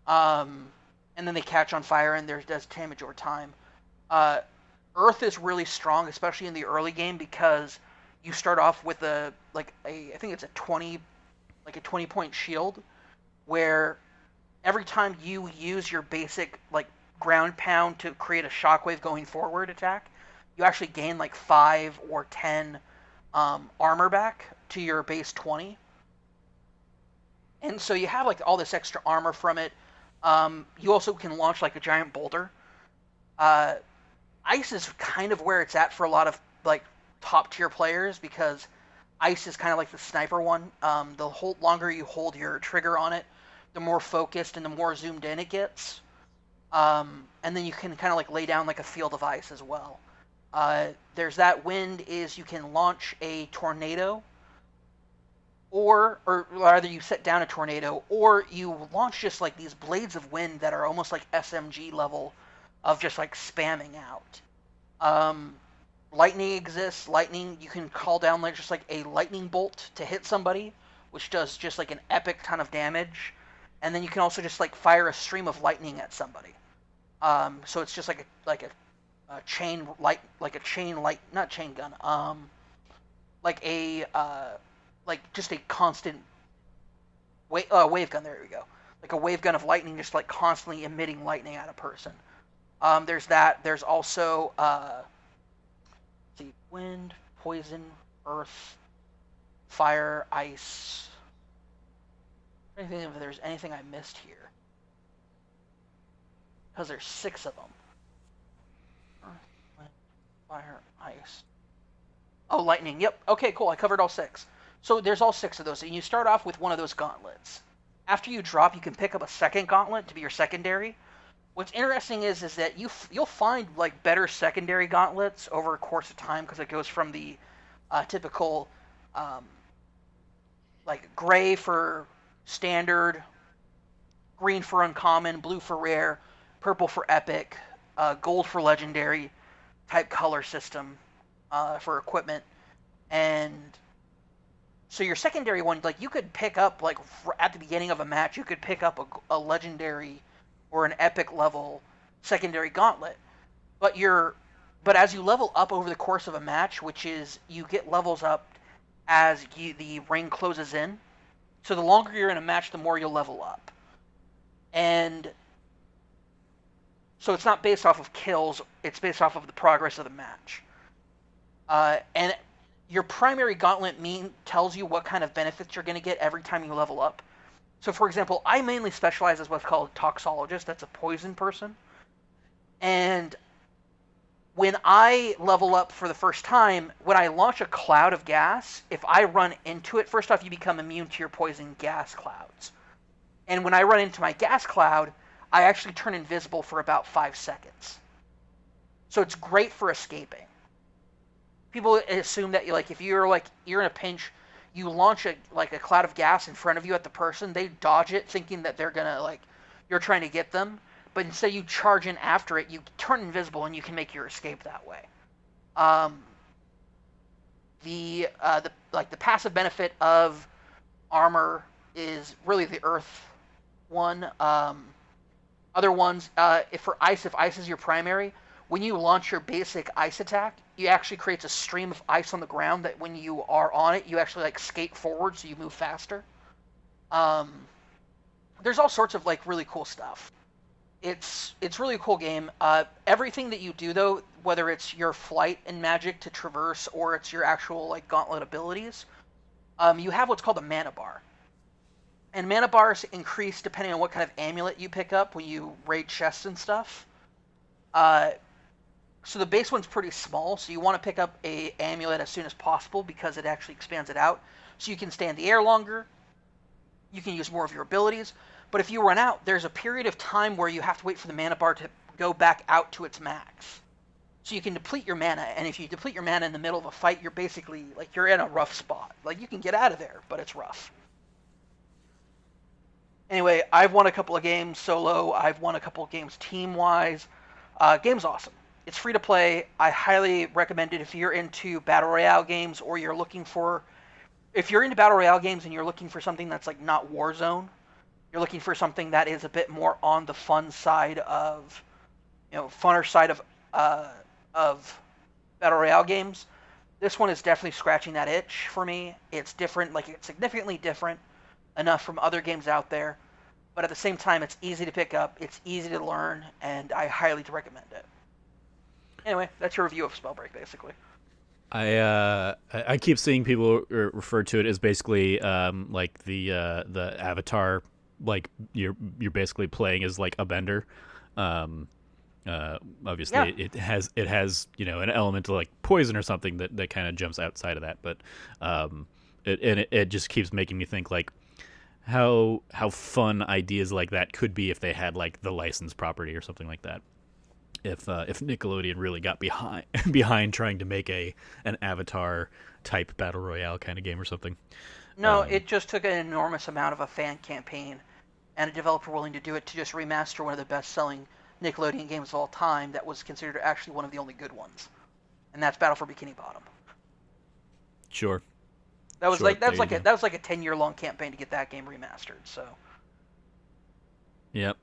And then they catch on fire, and there does damage over time. Earth is really strong, especially in the early game, because you start off with I think it's a 20 point shield, where every time you use your basic like ground pound to create a shockwave going forward attack, you actually gain like 5 or 10 armor back to your base 20. And so you have like all this extra armor from it. You also can launch like a giant boulder. ice is kind of where it's at for a lot of like top tier players because ice is kind of like the sniper one. The longer you hold your trigger on it, the more focused and the more zoomed in it gets. And then you can kind of like lay down like a field of ice as well. There's that. Wind is you can launch a tornado, or rather you set down a tornado, or you launch just like these blades of wind that are almost like SMG level of just like spamming out. Lightning exists. Lightning, you can call down like just like a lightning bolt to hit somebody, which does just like an epic ton of damage. And then you can also just like fire a stream of lightning at somebody. So it's just a chain light, like a chain light, not chain gun. Like a like just a constant wave gun. There we go. Like a wave gun of lightning, just like constantly emitting lightning at a person. There's that. There's also wind, poison, earth, fire, ice. I'm trying to think if there's anything I missed here. Because there's 6 of them. Earth, wind, fire, ice. Oh, lightning. Yep. Okay, cool. I covered all 6. So there's all 6 of those. And you start off with one of those gauntlets. After you drop, you can pick up a second gauntlet to be your secondary. What's interesting is that you'll find like better secondary gauntlets over a course of time because it goes from the typical like gray for standard, green for uncommon, blue for rare, purple for epic, gold for legendary type color system for equipment. And so your secondary one, like you could pick up like at the beginning of a match, you could pick up a legendary or an epic level secondary gauntlet. But as you level up over the course of a match, which is you get levels up as the ring closes in. So the longer you're in a match, the more you'll level up. And so it's not based off of kills, it's based off of the progress of the match. And your primary gauntlet tells you what kind of benefits you're going to get every time you level up. So, for example, I mainly specialize as what's called a toxologist. That's a poison person. And when I level up for the first time, when I launch a cloud of gas, if I run into it, first off, you become immune to your poison gas clouds. And when I run into my gas cloud, I actually turn invisible for about 5 seconds. So it's great for escaping. People assume that if you're in a pinch, you launch a cloud of gas in front of you at the person, they dodge it thinking that they're gonna you're trying to get them, but instead you charge in after it, you turn invisible and you can make your escape that way. The passive benefit of armor is really the earth one. Other ones, if ice is your primary, when you launch your basic ice attack, it actually creates a stream of ice on the ground that when you are on it, you actually skate forward so you move faster. There's all sorts of really cool stuff. It's really a cool game. Everything that you do though, whether it's your flight and magic to traverse or it's your actual gauntlet abilities, you have what's called a mana bar. And mana bars increase depending on what kind of amulet you pick up when you raid chests and stuff. So the base one's pretty small, so you want to pick up a amulet as soon as possible because it actually expands it out. So you can stay in the air longer, you can use more of your abilities, but if you run out, there's a period of time where you have to wait for the mana bar to go back out to its max. So you can deplete your mana, and if you deplete your mana in the middle of a fight, you're basically, you're in a rough spot. You can get out of there, but it's rough. Anyway, I've won a couple of games solo, I've won a couple of games team-wise. Game's awesome. It's free to play. I highly recommend it if you're into Battle Royale games or if you're into Battle Royale games and you're looking for something that's not Warzone, you're looking for something that is a bit more on the funner side of Battle Royale games. This one is definitely scratching that itch for me. It's different, it's significantly different enough from other games out there, but at the same time, it's easy to pick up, it's easy to learn, and I highly recommend it. Anyway, that's your review of Spellbreak, basically. I keep seeing people refer to it as basically the Avatar, you're basically playing as a bender, Obviously, Yeah. it has an element of like poison or something that kind of jumps outside of that, but it just keeps making me think like how fun ideas like that could be if they had like the licensed property or something like that. If Nickelodeon really got behind behind trying to make an Avatar type battle royale kind of game or something. No, Um, it just took an enormous amount of a fan campaign and a developer willing to do it to just remaster one of the best-selling Nickelodeon games of all time that was considered actually one of the only good ones, and that's Battle for Bikini Bottom. sure, That was sure. like that There was you like a go. that was like a 10-year long campaign to get that game remastered. So Yep.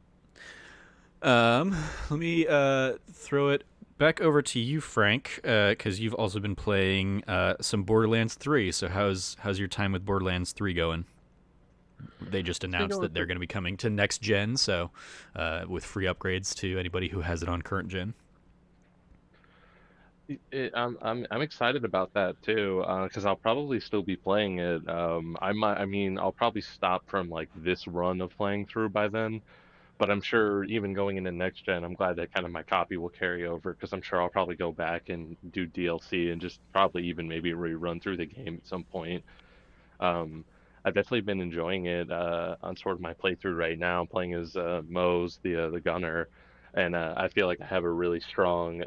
Let me throw it back over to you, Frank, because you've also been playing some Borderlands 3. So how's your time with Borderlands 3 going? They just It's been announced going that they're going to be coming to next gen, so with free upgrades to anybody who has it on current gen. I'm excited about that too, because I'll probably still be playing it. I mean, I'll probably stop from like this run of playing through by then, but I'm sure even going into next gen, I'm glad that kind of my copy will carry over because I'm sure I'll probably go back and do DLC and just probably even maybe rerun through the game at some point. Um, I've definitely been enjoying it on sort of my playthrough right now. I'm playing as Mose, the gunner, and I feel like I have a really strong,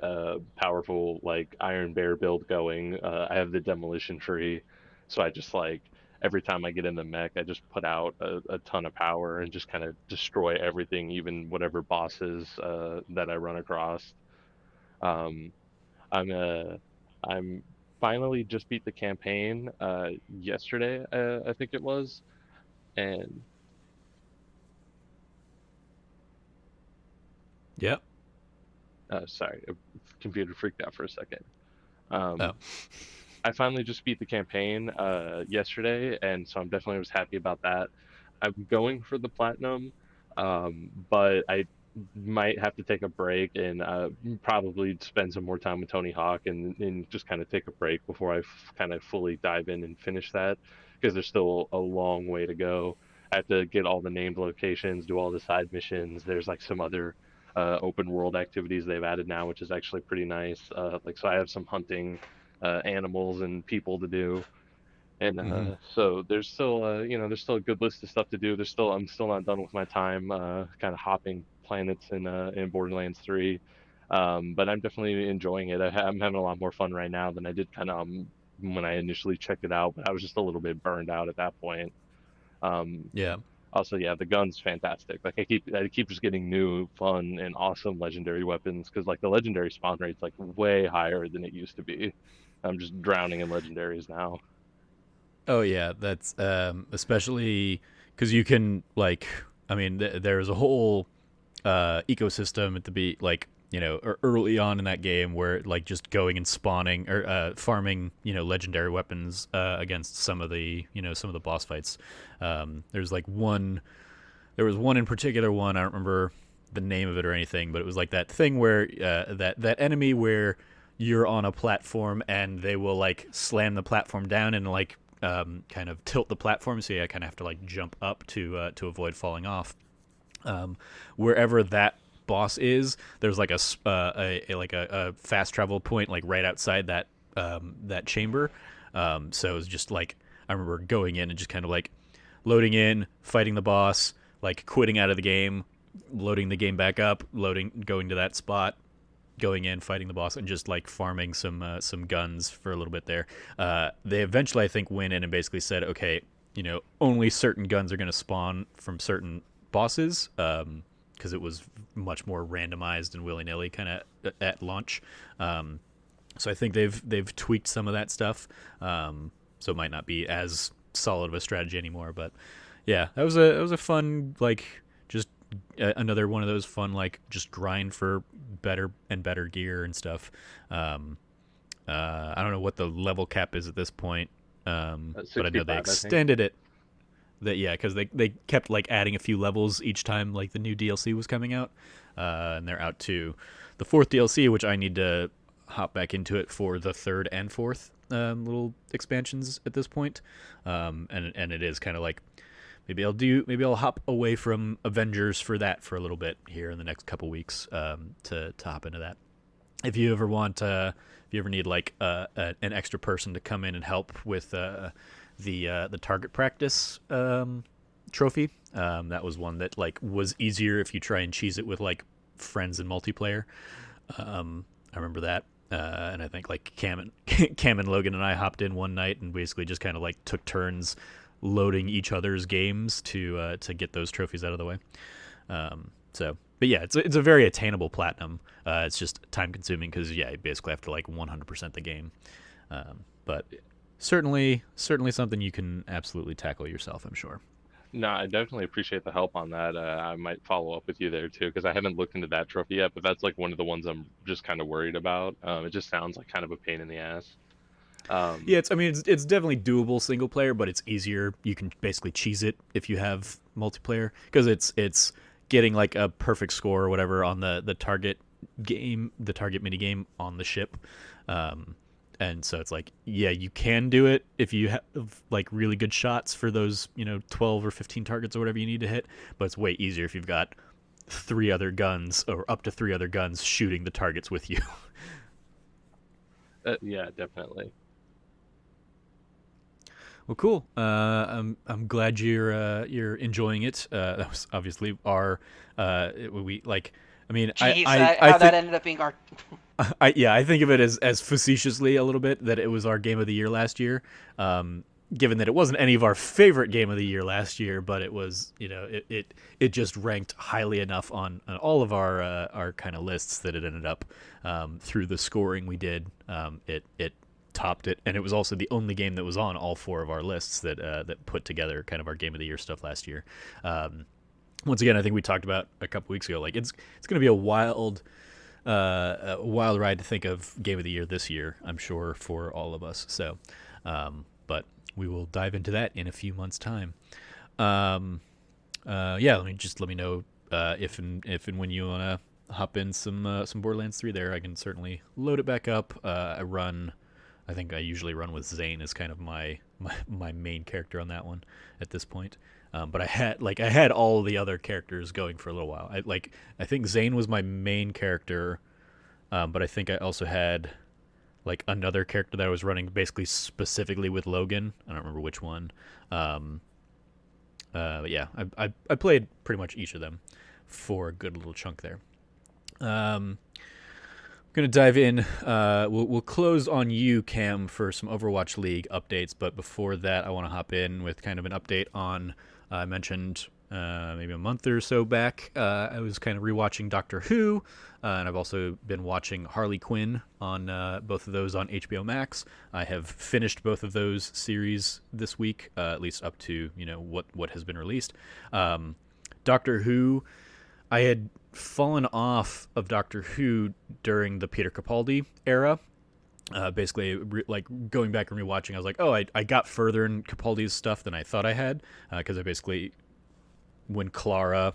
powerful like Iron Bear build going. I have the demolition tree, so I just like every time I get in the mech, I just put out a ton of power and just kind of destroy everything, even whatever bosses that I run across. Um, I'm finally just beat the campaign yesterday, I think it was, and Yep. sorry, computer freaked out for a second. Oh. Um, I finally just beat the campaign yesterday, and so I'm definitely was happy about that. I'm going for the platinum, but I might have to take a break and probably spend some more time with Tony Hawk and just kind of take a break before I kind of fully dive in and finish that because there's still a long way to go. I have to get all the named locations, do all the side missions. There's like some other open world activities they've added now, which is actually pretty nice. Like so, I have some hunting animals and people to do. And Hmm. so there's still, there's still a good list of stuff to do. I'm still not done with my time, kind of hopping planets in Borderlands 3. But I'm definitely enjoying it. I'm having a lot more fun right now than I did kind of when I initially checked it out. But I was just a little bit burned out at that point. Um, Yeah. Also, yeah, the gun's fantastic. Like I keep just getting new, fun, and awesome legendary weapons because like the legendary spawn rate's like way higher than it used to be. I'm just drowning in legendaries now. Oh yeah, that's especially because you can like, I mean, there's a whole ecosystem at the be like early on in that game where like just going and spawning or farming legendary weapons against some of the boss fights. There's like one there was one in particular one I don't remember the name of it or anything, but it was like that thing where that enemy where you're on a platform and they will like slam the platform down and like kind of tilt the platform, so you kind of have to like jump up to avoid falling off. um, Wherever that boss is, there's like a fast travel point like right outside that chamber. So it was just like I remember going in and just kind of like loading in, fighting the boss, like quitting out of the game, loading the game back up, going to that spot, going in, fighting the boss, and just like farming some guns for a little bit there. They eventually, I think, went in and basically said, okay, only certain guns are going to spawn from certain bosses, because it was much more randomized and willy nilly kind of at launch. So I think they've tweaked some of that stuff. So it might not be as solid of a strategy anymore, but yeah, that was a fun like just another one of those fun like just grind for better and better gear and stuff. I don't know what the level cap is at this point, but I know they 65, I think. extended it. That yeah, because they kept like adding a few levels each time like the new DLC was coming out, and they're out to the fourth DLC, which I need to hop back into it for the third and fourth little expansions at this point. And it is kind of like maybe I'll hop away from Avengers for that for a little bit here in the next couple weeks, to hop into that. If you ever want, if you ever need like an extra person to come in and help with the target practice trophy, that was one that like was easier if you try and cheese it with like friends in multiplayer. I remember that. And I think like Cam and Logan and I hopped in one night and basically just kind of like took turns loading each other's games to get those trophies out of the way. But yeah, it's a very attainable platinum. It's just time consuming because you basically have to like 100% the game. But certainly something you can absolutely tackle yourself, I'm sure. No, I definitely appreciate the help on that. I might follow up with you there too, because I haven't looked into that trophy yet. But that's like one of the ones I'm just kind of worried about. It just sounds like kind of a pain in the ass. Yeah, it's definitely doable single player, but it's easier. You can basically cheese it if you have multiplayer because it's getting like a perfect score or whatever on the target mini game on the ship. And so it's like, yeah, you can do it if you have like really good shots for those, 12 or 15 targets or whatever you need to hit. But it's way easier if you've got 3 other guns or up to 3 other guns shooting the targets with you. Yeah, definitely. Well, cool. I'm glad you're enjoying it. That was obviously our we like. I mean, Jeez, I that ended up being our. I think of it as facetiously a little bit that it was our game of the year last year. Given that it wasn't any of our favorite game of the year last year, but it was, it just ranked highly enough on all of our kind of lists that it ended up through the scoring we did. It topped it, and it was also the only game that was on all 4 of our lists that put together kind of our game of the year stuff last year. Once again, I think we talked about a couple weeks ago, like it's going to be a wild ride to think of game of the year this year, I'm sure, for all of us. So, but we will dive into that in a few months' time. Let me know if and when you want to hop in some Borderlands 3 there. I can certainly load it back up. I think I usually run with Zane as kind of my main character on that one at this point. But I had all the other characters going for a little while. I think Zane was my main character, but I think I also had like another character that I was running basically specifically with Logan. I don't remember which one. But yeah, I played pretty much each of them for a good little chunk there. Going to dive in. We'll close on you, Cam, for some Overwatch League updates. But before that, I want to hop in with kind of an update on. I mentioned maybe a month or so back. I was kind of rewatching Doctor Who, and I've also been watching Harley Quinn on both of those on HBO Max. I have finished both of those series this week, at least up to what has been released. Doctor Who, I had fallen off of Doctor Who during the Peter Capaldi era. Basically, going back and rewatching, I was like, oh, I got further in Capaldi's stuff than I thought I had, because I basically, when Clara,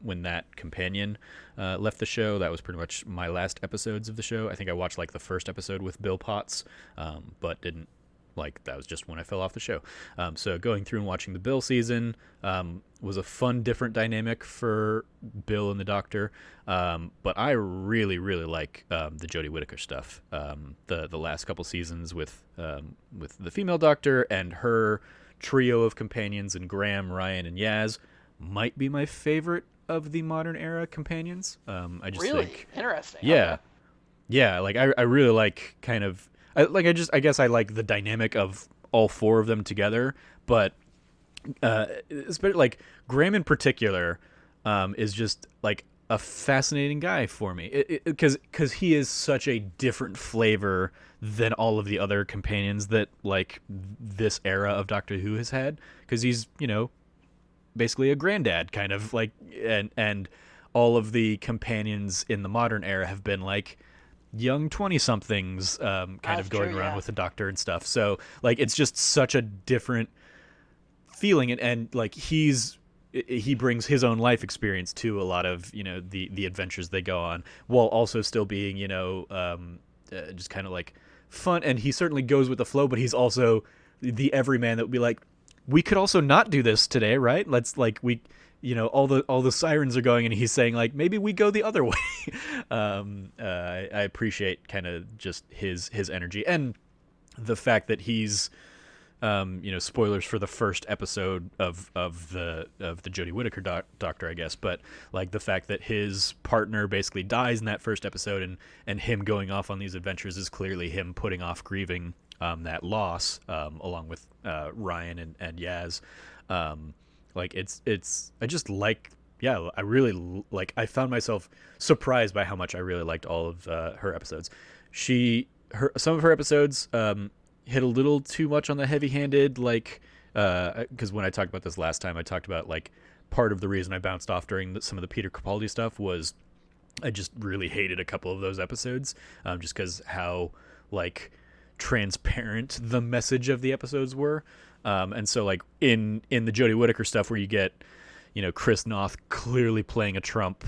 when that companion left the show, that was pretty much my last episodes of the show. I think I watched like the first episode with Bill Potts, but didn't. That was just when I fell off the show. So going through and watching the Bill season was a fun, different dynamic for Bill and the Doctor. But I really, really like the Jodie Whittaker stuff. The last couple seasons with the female Doctor and her trio of companions and Graham, Ryan, and Yaz might be my favorite of the modern era companions. I just really think interesting. Yeah, okay. Yeah. I really like kind of. I guess I like the dynamic of all 4 of them together, but like Graham in particular is just like a fascinating guy for me because he is such a different flavor than all of the other companions that like this era of Doctor Who has had, because he's basically a granddad kind of like, and all of the companions in the modern era have been like young 20-somethings kind of going around with the Doctor and stuff. So like it's just such a different feeling, and like he brings his own life experience to a lot of the adventures they go on, while also still being just kind of like fun. And he certainly goes with the flow, but he's also the everyman that would be like, we could also not do this today, right? Let's like we all the sirens are going and he's saying like maybe we go the other way. I appreciate kind of just his energy and the fact that he's spoilers for the first episode of the Jodie Whittaker Doctor, I guess, but like the fact that his partner basically dies in that first episode, and him going off on these adventures is clearly him putting off grieving that loss, along with Ryan and Yaz. Like it's I just like, yeah, I really like, I found myself surprised by how much I really liked all of her episodes. Some of her episodes hit a little too much on the heavy-handed, like, because when I talked about this last time, I talked about like part of the reason I bounced off during some of the Peter Capaldi stuff was I just really hated a couple of those episodes, just because how like transparent the message of the episodes were, and so like in the Jodie Whittaker stuff where you get Chris Noth clearly playing a Trump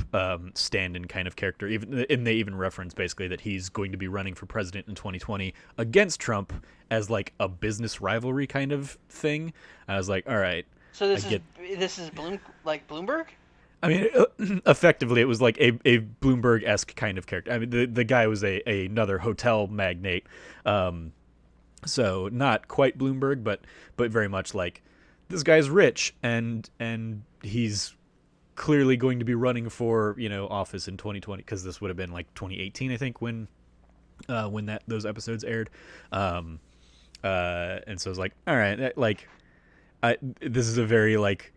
stand-in kind of character. And they even reference basically that he's going to be running for president in 2020 against Trump as like a business rivalry kind of thing. I was like, all right. So this is Bloomberg? I mean, effectively, it was like a Bloomberg-esque kind of character. I mean, the guy was another hotel magnate, so not quite Bloomberg, but very much like this guy's rich and he's clearly going to be running for office in 2020, because this would have been like 2018, I think, when those episodes aired, and so I was like, all right, this is a very like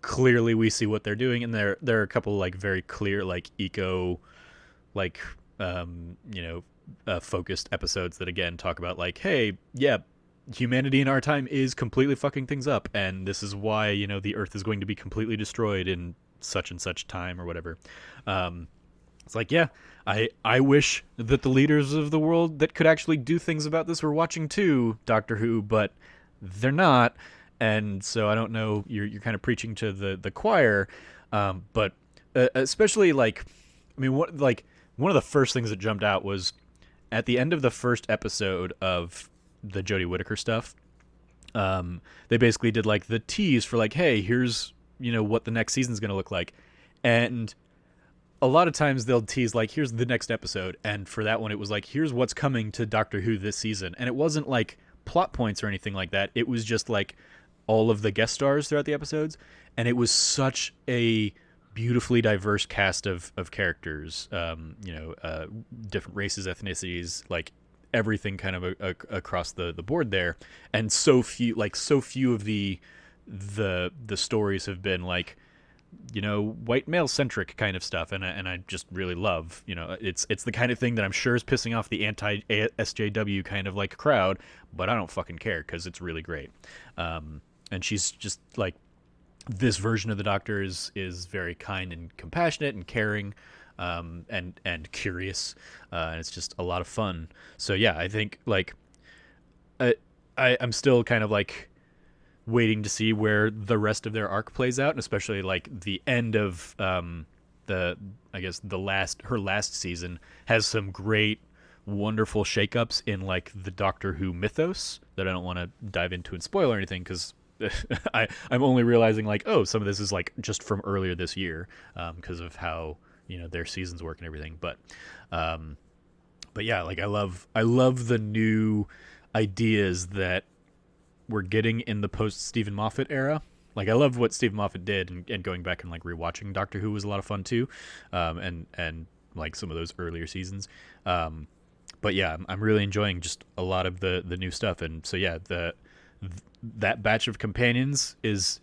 clearly we see what they're doing, and there are a couple like very clear like eco like focused episodes that again talk about like, hey, yeah, humanity in our time is completely fucking things up, and this is why the Earth is going to be completely destroyed in such and such time or whatever. It's like, yeah, I wish that the leaders of the world that could actually do things about this were watching too, Doctor Who, but they're not, and so I don't know. You're kind of preaching to the choir, but especially like, I mean, one of the first things that jumped out was at the end of the first episode of the Jodie Whittaker stuff. They basically did like the tease for like, hey, here's what the next season's going to look like, and a lot of times they'll tease like, here's the next episode, and for that one it was like, here's what's coming to Doctor Who this season, and it wasn't like plot points or anything like that. It was just like all of the guest stars throughout the episodes, and it was such a beautifully diverse cast of characters, different races, ethnicities, like everything kind of across the board there, and so few of the stories have been like white male centric kind of stuff, and I just really love it's the kind of thing that I'm sure is pissing off the anti SJW kind of like crowd, but I don't fucking care because it's really great. And she's just like, this version of the Doctor is very kind and compassionate and caring, and curious, and it's just a lot of fun. So yeah, I think like I'm still kind of like waiting to see where the rest of their arc plays out, and especially like the end of her last season has some great, wonderful shakeups in like the Doctor Who mythos that I don't want to dive into and spoil or anything, because I'm only realizing like, oh, some of this is like just from earlier this year, because of how their seasons work and everything. But yeah, like I love the new ideas that we're getting in the post Stephen Moffat era. Like I love what Stephen Moffat did, and going back and like rewatching Doctor Who was a lot of fun too, and like some of those earlier seasons. But yeah, I'm really enjoying just a lot of the new stuff, and so yeah, that batch of companions is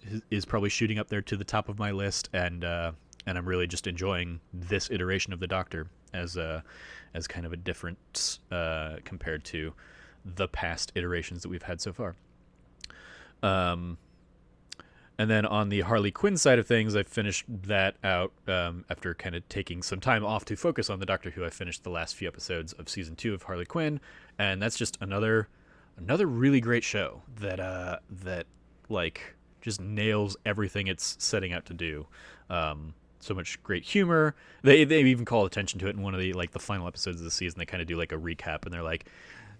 probably shooting up there to the top of my list, and I'm really just enjoying this iteration of the Doctor as kind of a difference compared to the past iterations that we've had so far. And then on the Harley Quinn side of things, I finished that out after kind of taking some time off to focus on the Doctor Who. I finished the last few episodes of season 2 of Harley Quinn, and that's just another really great show that like just nails everything it's setting out to do. So much great humor. They even call attention to it in one of the like the final episodes of the season. They kind of do like a recap, and they're like,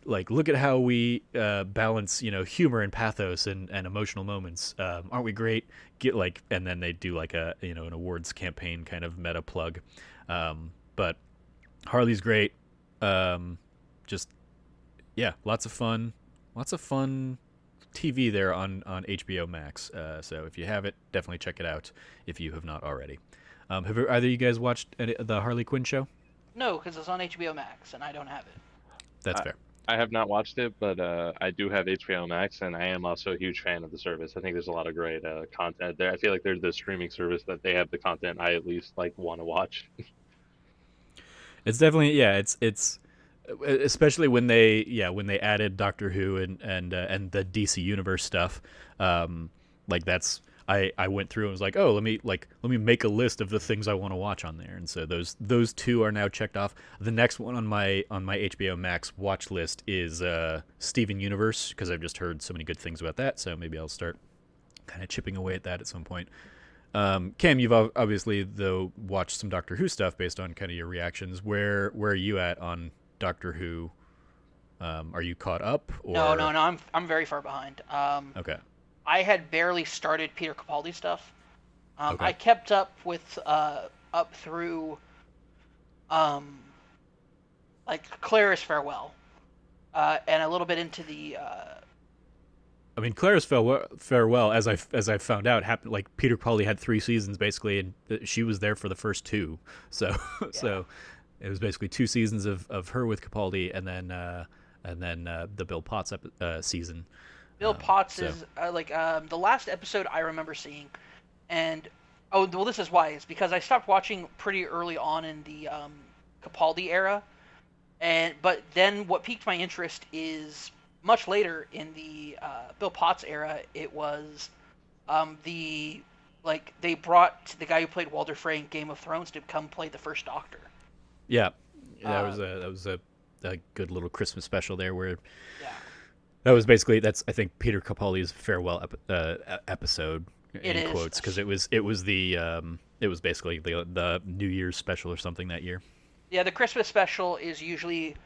like look at how we balance humor and pathos and emotional moments. Aren't we great? Get like, and then they do like a an awards campaign kind of meta plug. But Harley's great. Just yeah, lots of fun TV there on HBO Max. So if you have it, definitely check it out if you have not already. Have either of you guys watched the Harley Quinn show? No, because it's on HBO Max and I don't have it. That's I, fair. I have not watched it, but I do have HBO Max, and I am also a huge fan of the service. I think there's a lot of great content there. I feel like they're the streaming service that they have the content I at least like want to watch. It's definitely yeah. It's especially when they added Doctor Who and the DC Universe stuff. Like that's I went through and was like, oh, let me make a list of the things I want to watch on there, and so those two are now checked off. The next one on my HBO Max watch list is Steven Universe, because I've just heard so many good things about that. So maybe I'll start kind of chipping away at that at some point. Cam, you've obviously though watched some Doctor Who stuff based on kind of your reactions. Where are you at on Doctor Who? Are you caught up? Or... No. I'm very far behind. Okay. I had barely started Peter Capaldi stuff. Okay. I kept up with up through like Clara's farewell, and a little bit into the. I mean, Clara's farewell, as I found out, happened like Peter Capaldi had 3 seasons basically, and she was there for the first 2. So Yeah. so it was basically 2 seasons of her with Capaldi, and then the Bill Potts season. Bill Potts so- is the last episode I remember seeing, and oh well, this is why. It's because I stopped watching pretty early on in the Capaldi era, but then what piqued my interest is much later in the Bill Potts era. It was they brought the guy who played Walder Frey in Game of Thrones to come play the first Doctor. Yeah, that was a good little Christmas special there where Yeah. that was basically that's I think Peter Capaldi's farewell episode It in is. quotes, because it was basically the New Year's special or something that year. Yeah, the Christmas special is usually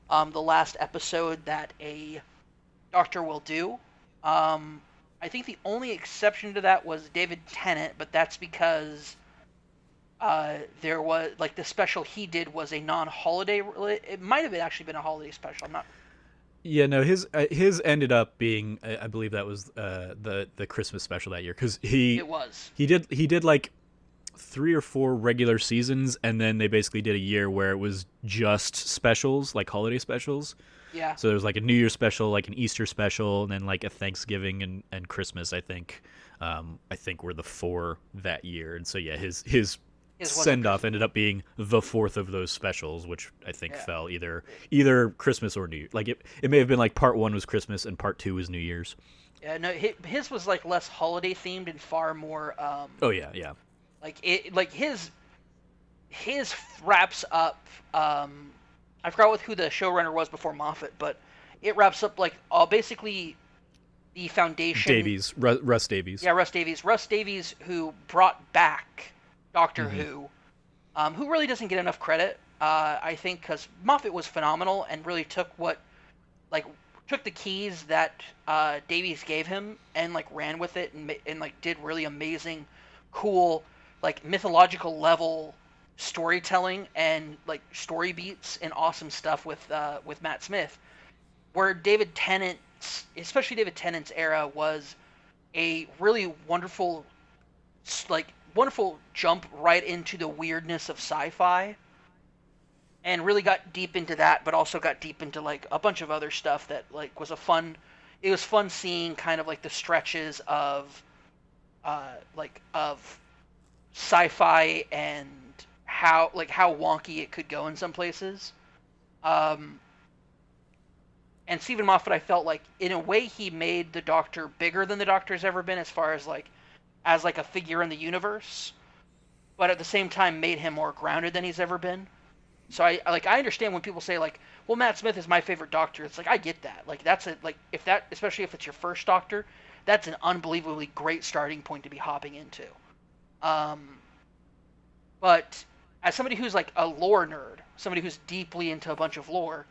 the last episode that a Doctor will do. I think the only exception to that was David Tennant, but that's because there was the special he did was a non-holiday. It might have actually been a holiday special. I'm not. Yeah, no, his ended up being I believe that was the Christmas special that year, because It was. he did like 3 or 4 regular seasons, and then they basically did a year where it was just specials, like holiday specials. Yeah. So there was like a New Year's special, like an Easter special, and then like a Thanksgiving and Christmas. I think were the 4 that year. And so yeah, his wasn't send off Christmas. ended up being the 4th of those specials, which I think Yeah. fell either Christmas or New Year. Like it may have been like part 1 was Christmas and part 2 was New Year's. Yeah. No, his was like less holiday themed and far more. Oh yeah. His wraps up. I forgot who the showrunner was before Moffat, but it wraps up basically the foundation. Davies, Russ Davies. Yeah, Russ Davies. Russ Davies, who brought back Doctor Who, who really doesn't get enough credit. I think because Moffat was phenomenal and really took the keys that Davies gave him and ran with it and did really amazing, cool mythological level storytelling and story beats and awesome stuff with Matt Smith. Where especially David Tennant's era, was a really wonderful jump right into the weirdness of sci-fi, and really got deep into that, but also got deep into a bunch of other stuff that was it was fun seeing kind of the stretches of of sci-fi and how wonky it could go in some places. And Stephen Moffat, I felt in a way he made the Doctor bigger than the Doctor's ever been, as far as as a figure in the universe, but at the same time made him more grounded than he's ever been. So I understand when people say well, Matt Smith is my favorite Doctor. It's I get that. That's especially if it's your first Doctor, that's an unbelievably great starting point to be hopping into. But as somebody who's a lore nerd, somebody who's deeply into a bunch of lore,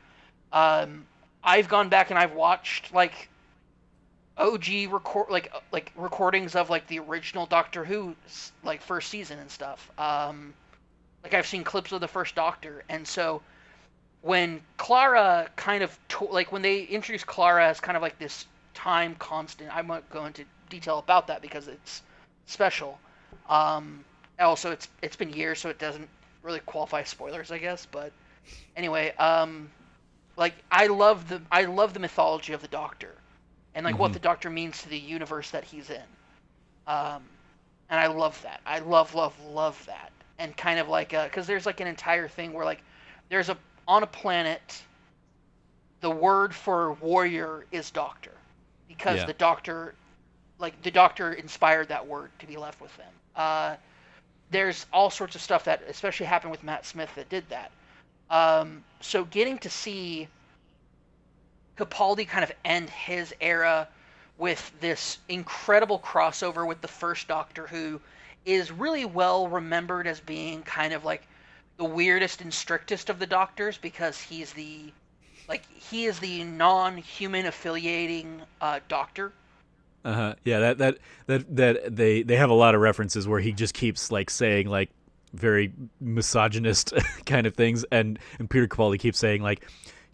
I've gone back and I've watched like OG like recordings of like the original Doctor Who like first season and stuff. Like I've seen clips of the first Doctor, and so when Clara kind of like when they introduced Clara as kind of like this time constant, I won't go into detail about that because it's special. Also, it's been years, so it doesn't really qualify as spoilers, I guess. But anyway, like I love the mythology of the Doctor, and like what the Doctor means to the universe that he's in. Um, and I love that. I love that. And kind of like because there's like an entire thing where like there's a on a planet, the word for warrior is Doctor, because Yeah. the Doctor inspired that word to be left with them. There's all sorts of stuff that especially happened with Matt Smith that did that. So getting to see Capaldi kind of end his era with this incredible crossover with the first Doctor Who is really well remembered as being kind of like the weirdest and strictest of the Doctors, because he is the non-human affiliating Doctor. Yeah, that they have a lot of references where he just keeps like saying like very misogynist kind of things, and Peter Capaldi keeps saying like,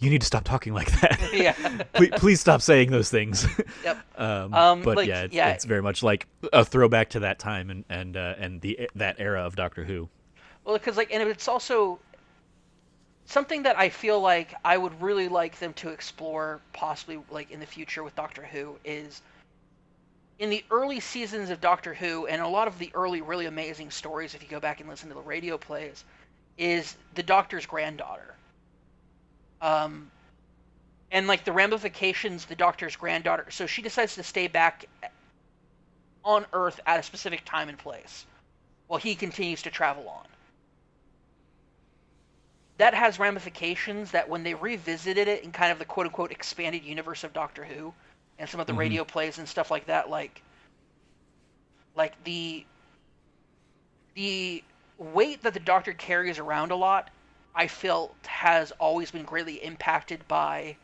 you need to stop talking like that. Yeah. Please stop saying those things. Yep. But like, yeah, yeah. it's very much like a throwback to that time and that era of Doctor Who. Well, because like, and it's also something that I feel like I would really like them to explore, possibly like in the future with Doctor Who, is in the early seasons of Doctor Who, and a lot of the early really amazing stories, if you go back and listen to the radio plays, is the Doctor's granddaughter. And like the ramifications, the Doctor's granddaughter, so she decides to stay back on Earth at a specific time and place while he continues to travel on. That has ramifications that when they revisited it in kind of the quote-unquote expanded universe of Doctor Who and some of the radio plays and stuff like that, like the weight that the Doctor carries around a lot, I felt has always been greatly impacted by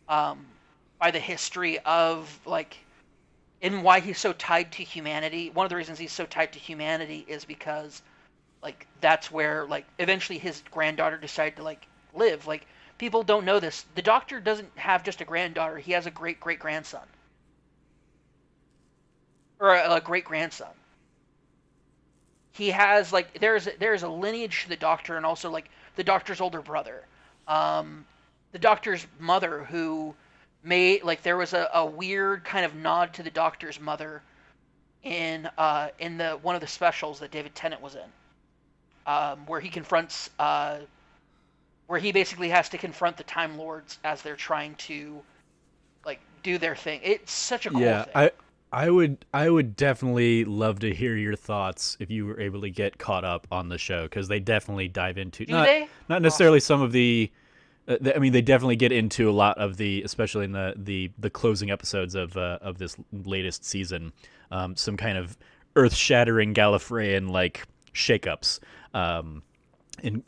the history of like, and why he's so tied to humanity. One of the reasons he's so tied to humanity is because like that's where like eventually his granddaughter decided to like live. Like people don't know this. The Doctor doesn't have just a granddaughter. He has a great great grandson. Or a great grandson. He has like there's a lineage to the Doctor, and also like the Doctor's older brother. The Doctor's mother, who made like there was a weird kind of nod to the Doctor's mother in the one of the specials that David Tennant was in, where he confronts where he basically has to confront the Time Lords as they're trying to like do their thing. It's such a cool thing. I would definitely love to hear your thoughts if you were able to get caught up on the show, because they definitely dive into not necessarily some of the. I mean, they definitely get into a lot of the, especially in the closing episodes of this latest season, some kind of earth-shattering Gallifreyan like shakeups,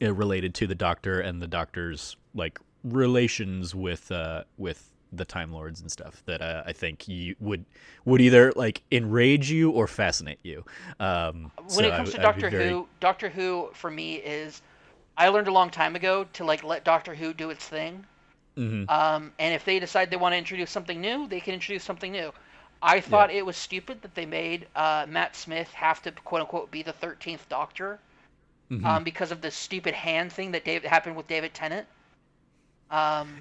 related to the Doctor and the Doctor's like relations with the Time Lords and stuff that I think you would either like enrage you or fascinate you. When it comes to Doctor Who for me is, I learned a long time ago to like let Doctor Who do its thing. And if they decide they want to introduce something new, they can introduce something new. I thought it was stupid that they made Matt Smith have to quote unquote be the 13th Doctor, because of the stupid hand thing that happened with David Tennant.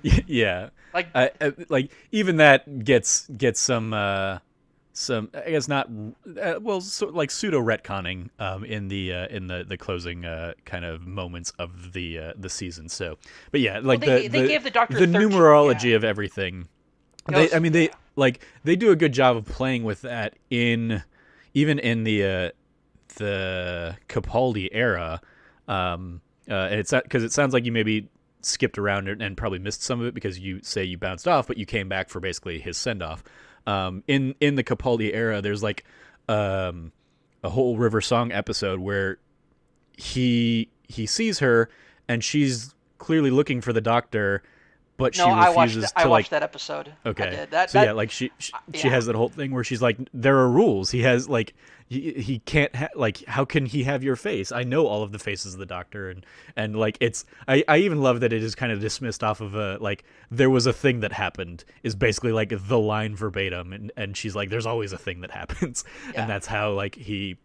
Yeah, like even that gets some I guess not like pseudo retconning in the closing kind of moments of the season. So, but yeah, like they gave the Doctor the numerology of everything. They do a good job of playing with that even in the Capaldi era, and it's because it sounds like you maybe skipped around and probably missed some of it because you say you bounced off, but you came back for basically his send off. In the Capaldi era, there's like a whole River Song episode where he sees her and she's clearly looking for the Doctor, but No, she refuses I to watched like. that episode. I Okay, did. That so yeah, that like she yeah. has that whole thing where she's like, there are rules. He has like he can't like how can he have your face? I know all of the faces of the Doctor, and like it's I even love that it is kind of dismissed off of a like there was a thing that happened is basically like the line verbatim, and she's like there's always a thing that happens, and Yeah. that's how like he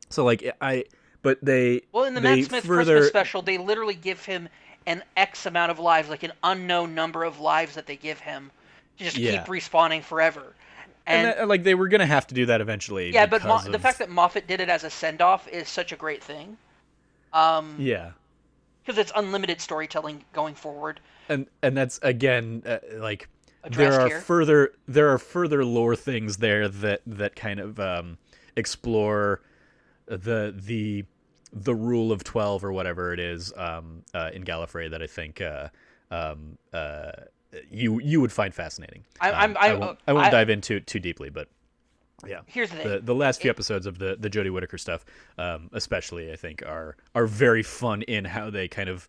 so like I but they Well, in the Matt they Smith Christmas further special, they literally give him an X amount of lives, like an unknown number of lives that they give him to just keep yeah. respawning forever. And And that, like they were gonna have to do that eventually yeah, but because The fact of that Moffat did it as a send off is such a great thing. Um, yeah. because it's unlimited storytelling going forward. And that's again like Addressed here. there are further lore things there that kind of explore the rule of 12 or whatever it is in Gallifrey that I think um, uh, you would find fascinating. I won't dive into it too deeply, but yeah, Here's the thing. the last few episodes of the Jodie Whittaker stuff, especially, I think are very fun in how they kind of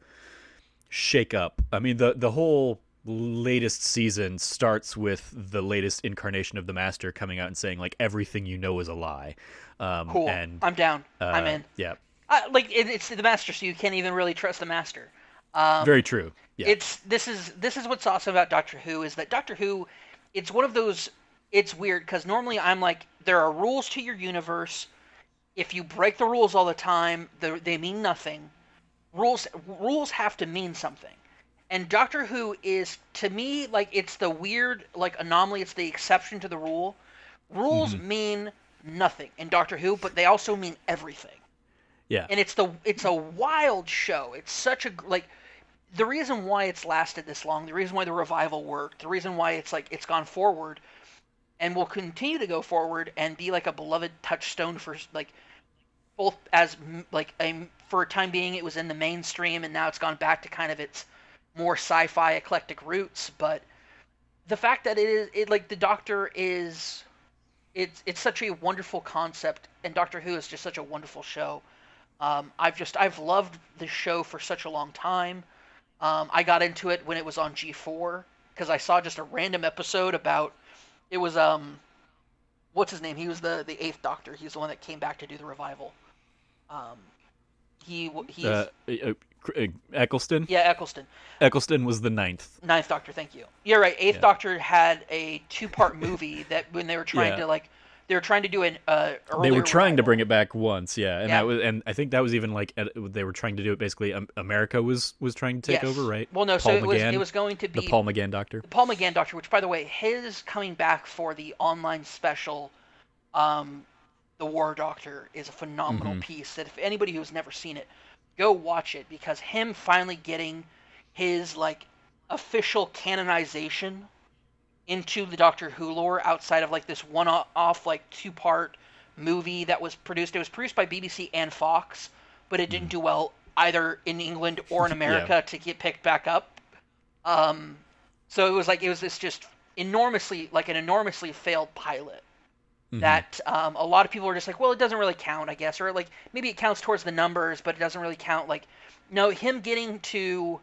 shake up. I mean, the whole latest season starts with the latest incarnation of the Master coming out and saying like everything you know is a lie. Cool. And I'm down. I'm in. Yeah, It's the Master, so you can't even really trust the Master. very true. Yeah, This is what's awesome about Doctor Who is that Doctor Who, it's one of those. It's weird because normally I'm like there are rules to your universe. If you break the rules all the time, they mean nothing. Rules have to mean something. And Doctor Who is to me like it's the weird like anomaly. It's the exception to the rule. Rules mean nothing in Doctor Who, but they also mean everything. yeah, And it's a wild show. It's such a like the reason why it's lasted this long, the reason why the revival worked, the reason why it's like it's gone forward and will continue to go forward and be like a beloved touchstone for like both as like for a time being it was in the mainstream and now it's gone back to kind of its more sci-fi eclectic roots, but the fact that it like the Doctor is it's such a wonderful concept and Doctor Who is just such a wonderful show. I've loved this show for such a long time. I got into it when it was on G4 because I saw just a random episode about it was what's his name? He was the eighth Doctor. He's the one that came back to do the revival. Um, he's Eccleston. yeah, Eccleston. Eccleston was the ninth Doctor. Thank you. You're right. Eighth Yeah. Doctor had a two-part movie that when they were trying Yeah. to like they were trying to do an They earlier were trying to revival. bring it back once, yeah, and Yeah. that was, and I think that was even like they were trying to do it basically. America was trying to take Yes. over, right? Well, no. So Paul McGann, it was going to be the Paul McGann Doctor. the Paul McGann Doctor, which by the way, his coming back for the online special, the War Doctor, is a phenomenal piece. That if anybody who's never seen it, go watch it because him finally getting his like official canonization into the Doctor Who lore outside of like this one-off like two-part movie that was produced. It was produced by BBC and Fox, but it didn't do well either in England or in America to get picked back up. So it was this just enormously like an enormously failed pilot that a lot of people are just like, well, it doesn't really count, I guess, or like maybe it counts towards the numbers, but it doesn't really count. Like, no, him getting to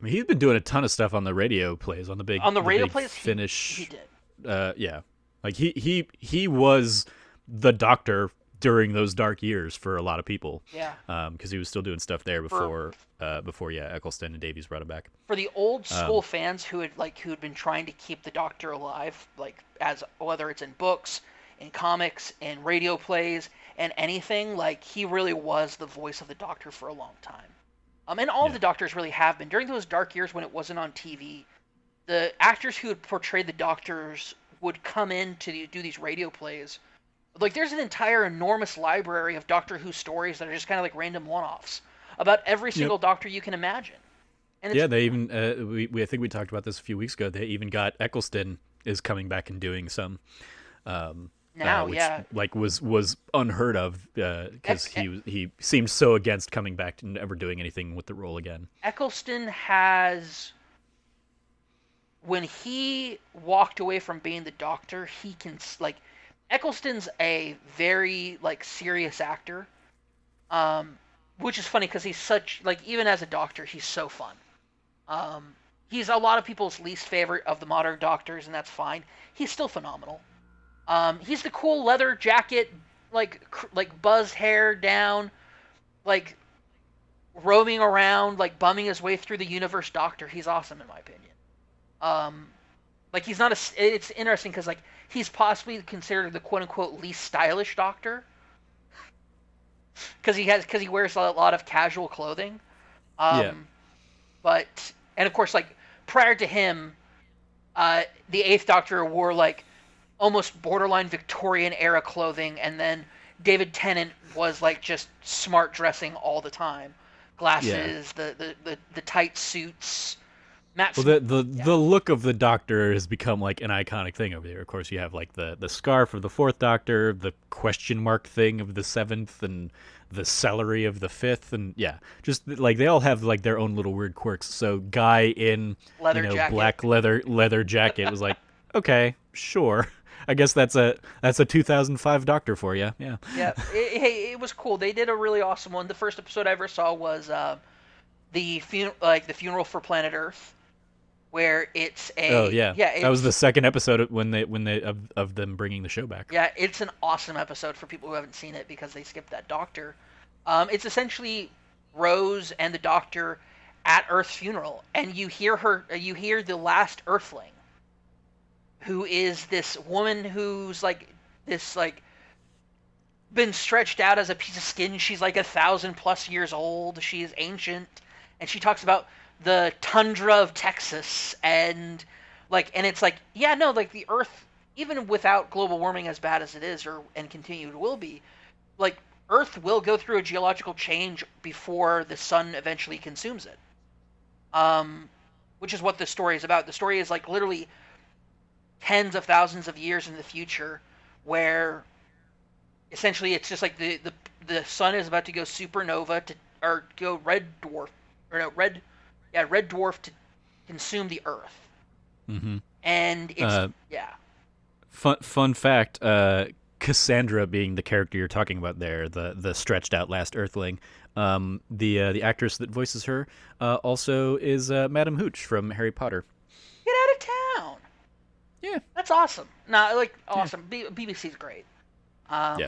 I mean, he's been doing a ton of stuff on the radio plays, on the big radio big plays. Finnish. He did. Yeah, like he was the Doctor during those dark years for a lot of people. Yeah. Because he was still doing stuff there before Eccleston and Davies brought him back. For the old school fans who'd been trying to keep the Doctor alive, like as whether it's in books, in comics, in radio plays, and anything, like he really was the voice of the Doctor for a long time. And all of the Doctors really have been during those dark years when it wasn't on TV. The actors who had portrayed the Doctors would come in to do these radio plays. Like there's an entire enormous library of Doctor Who stories that are just kind of like random one-offs about every single Doctor you can imagine. And Yeah, they even we I think we talked about this a few weeks ago. They even got Eccleston is coming back and doing some. Now, which, yeah. like was unheard of because he seemed so against coming back and ever doing anything with the role again. Eccleston has, when he walked away from being the Doctor, he can like, Eccleston's a very like serious actor, which is funny because he's such like even as a Doctor he's so fun. he's a lot of people's least favorite of the modern Doctors, and that's fine. He's still phenomenal. He's the cool leather jacket, like buzzed hair down, like roaming around, like bumming his way through the universe Doctor. He's awesome in my opinion. Like he's not a. It's interesting because like he's possibly considered the quote unquote least stylish Doctor because he wears a lot of casual clothing. Yeah. But and of course like prior to him, the Eighth Doctor wore like almost borderline Victorian era clothing, and then David Tennant was like just smart dressing all the time, glasses, the tight suits. Well, the look of the Doctor has become like an iconic thing over there. Of course, you have like the scarf of the Fourth Doctor, the question mark thing of the Seventh, and the celery of the Fifth, and yeah, just like they all have like their own little weird quirks. So, guy in black leather jacket was like, okay, sure. I guess that's a 2005 Doctor for you. Yeah. Yeah. It was cool. They did a really awesome one. The first episode I ever saw was the funeral for Planet Earth, where it's that was the second episode when they of them bringing the show back. Yeah, it's an awesome episode for people who haven't seen it because they skipped that Doctor. It's essentially Rose and the Doctor at Earth's funeral, and you hear the last Earthling, who is this woman who's like this like been stretched out as a piece of skin. She's like 1,000+ years old. She is ancient, and she talks about the tundra of Texas and it's like, yeah, no, like the Earth, even without global warming as bad as it is and continued will be, like Earth will go through a geological change before the sun eventually consumes it. Which is what the story is about. The story is like literally tens of thousands of years in the future, where essentially it's just like the sun is about to go supernova or go red dwarf to consume the Earth. Mm-hmm. And it's Fun fact: Cassandra being the character you're talking about there, the stretched out last Earthling. The actress that voices her also is Madame Hooch from Harry Potter. Get out of town. Yeah, that's awesome. Awesome. Yeah. BBC's great. Yeah,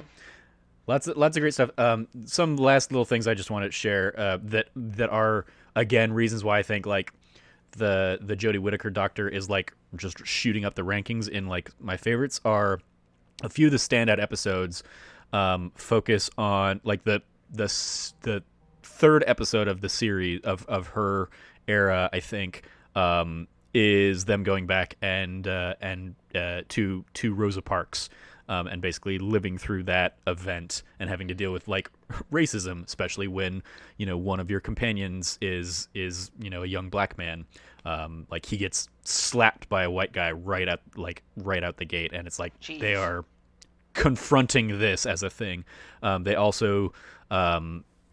lots of great stuff. Some last little things I just want to share that are again reasons why I think like the Jodie Whittaker Doctor is like just shooting up the rankings in like my favorites are a few of the standout episodes. Focus on like the third episode of the series of her era, I think. Is them going back and to Rosa Parks, and basically living through that event and having to deal with like racism, especially when one of your companions is a young black man. Like he gets slapped by a white guy right out the gate, and it's like Jeez. They are confronting this as a thing. They also have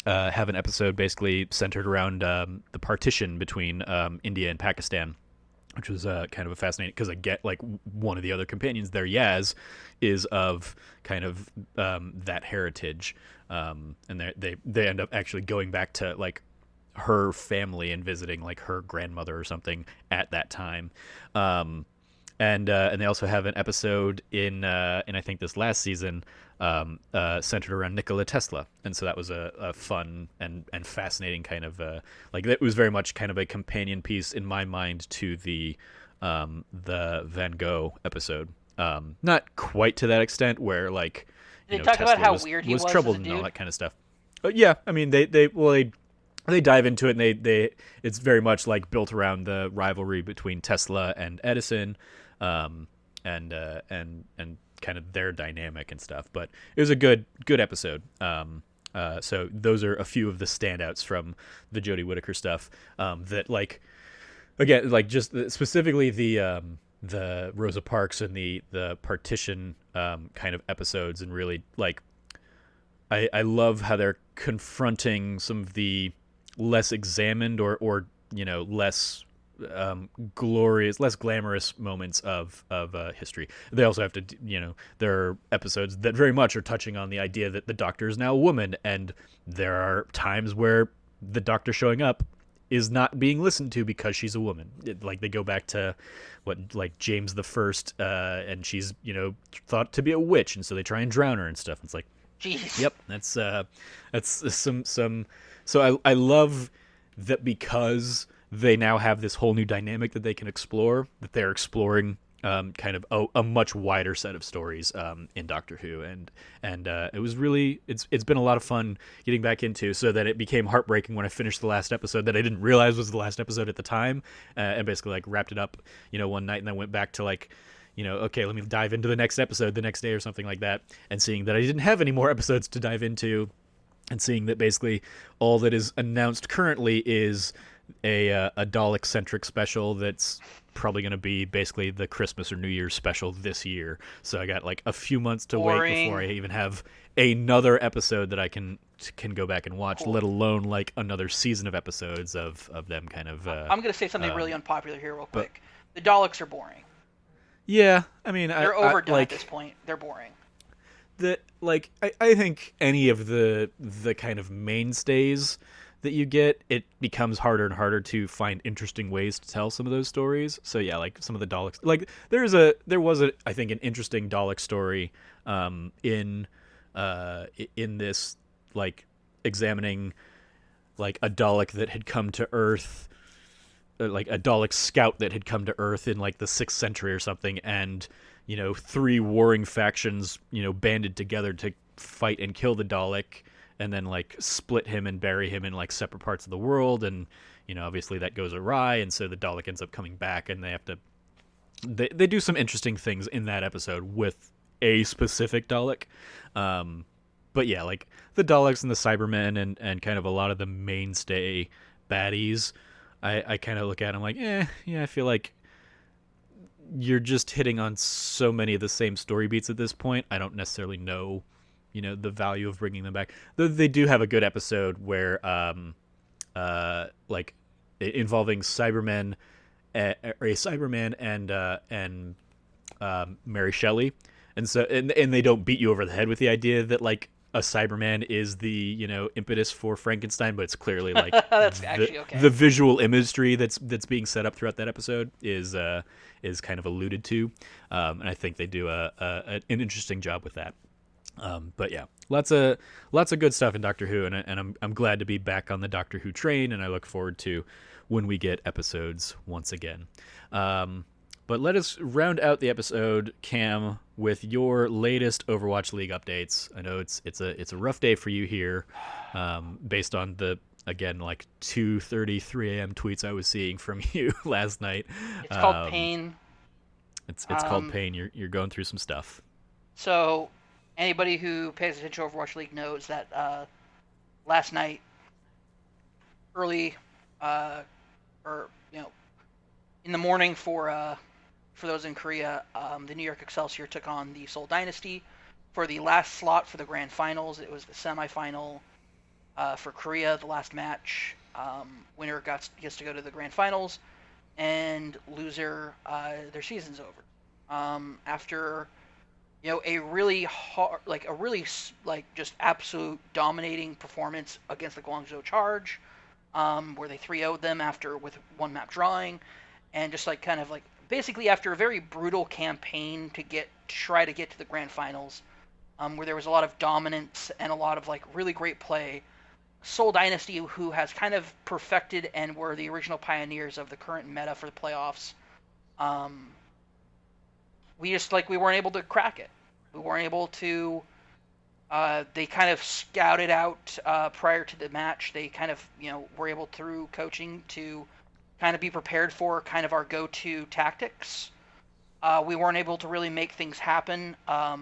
an episode basically centered around the partition between India and Pakistan, which was kind of a fascinating, because I get like one of the other companions there, Yaz, is of kind of that heritage, and they end up actually going back to like her family and visiting like her grandmother or something at that time, and they also have an episode in I think this last season centered around Nikola Tesla, and so that was a fun and fascinating kind of like it was very much kind of a companion piece in my mind to the Van Gogh episode. Not quite to that extent where like they talk Tesla about how weird he was troubled as a and all dude? that kind of stuff. But yeah, I mean they dive into it, and they it's very much like built around the rivalry between Tesla and Edison, and kind of their dynamic and stuff. But it was a good episode. So those are a few of the standouts from the Jodie Whittaker stuff, that like again like just specifically the Rosa Parks and the partition kind of episodes, and really like I love how they're confronting some of the less examined or less glorious, less glamorous moments of history. They also have to, there are episodes that very much are touching on the idea that the Doctor is now a woman, and there are times where the Doctor showing up is not being listened to because she's a woman. Like they go back to what like James the First, and she's thought to be a witch, and so they try and drown her and stuff. It's like, Jeez. yep, that's some. So I love that because they now have this whole new dynamic that they can explore. That they're exploring kind of a much wider set of stories in Doctor Who, and it was really it's been a lot of fun getting back into. So that it became heartbreaking when I finished the last episode that I didn't realize was the last episode at the time, and basically like wrapped it up one night, and then went back to like okay, let me dive into the next episode the next day or something like that, and seeing that I didn't have any more episodes to dive into, and seeing that basically all that is announced currently is a Dalek-centric special that's probably going to be basically the Christmas or New Year's special this year. So I got like a few months to wait before I even have another episode that I can go back and watch, let alone like another season of episodes of them kind of... I'm going to say something really unpopular here real quick. The Daleks are boring. Yeah, I mean... They're overdone at this point. They're boring. I think any of the kind of mainstays that you get, it becomes harder and harder to find interesting ways to tell some of those stories. So yeah, like some of the Daleks, like there was I think an interesting Dalek story in this, like examining like a Dalek that had come to Earth, like a Dalek scout that had come to Earth in like the 6th century or something, and 3 warring factions banded together to fight and kill the Dalek, and then like split him and bury him in like separate parts of the world, and obviously that goes awry, and so the Dalek ends up coming back, and they have to they do some interesting things in that episode with a specific Dalek. But yeah, like the Daleks and the Cybermen and kind of a lot of the mainstay baddies, I kind of look at them like, yeah, I feel like you're just hitting on so many of the same story beats at this point. I don't necessarily know the value of bringing them back. Though they do have a good episode where like involving Cybermen, a Cyberman and Mary Shelley, and so and they don't beat you over the head with the idea that like a Cyberman is the impetus for Frankenstein, but it's clearly like that's actually okay. The visual imagery that's being set up throughout that episode is kind of alluded to, and I think they do an interesting job with that. But yeah, lots of good stuff in Doctor Who, and I'm glad to be back on the Doctor Who train, and I look forward to when we get episodes once again. But let us round out the episode, Cam, with your latest Overwatch League updates. I know it's a rough day for you here, based on the like 2:30, 3 a.m. tweets I was seeing from you last night. It's called pain. It's called pain. You're going through some stuff. So anybody who pays attention to Overwatch League knows that last night, early, or in the morning for those in Korea, the New York Excelsior took on the Seoul Dynasty for the last slot for the grand finals. It was the semifinal for Korea, the last match. Winner gets to go to the grand finals, and loser, their season's over. After a really hard, just absolute dominating performance against the Guangzhou Charge, where they 3-0'd them with one map drawing, and just like kind of like basically after a very brutal campaign to try to get to the grand finals, where there was a lot of dominance and a lot of like really great play. Seoul Dynasty, who has kind of perfected and were the original pioneers of the current meta for the playoffs, we weren't able to crack it. We weren't able to. They kind of scouted out prior to the match. They kind of were able through coaching to kind of be prepared for kind of our go-to tactics. We weren't able to really make things happen. At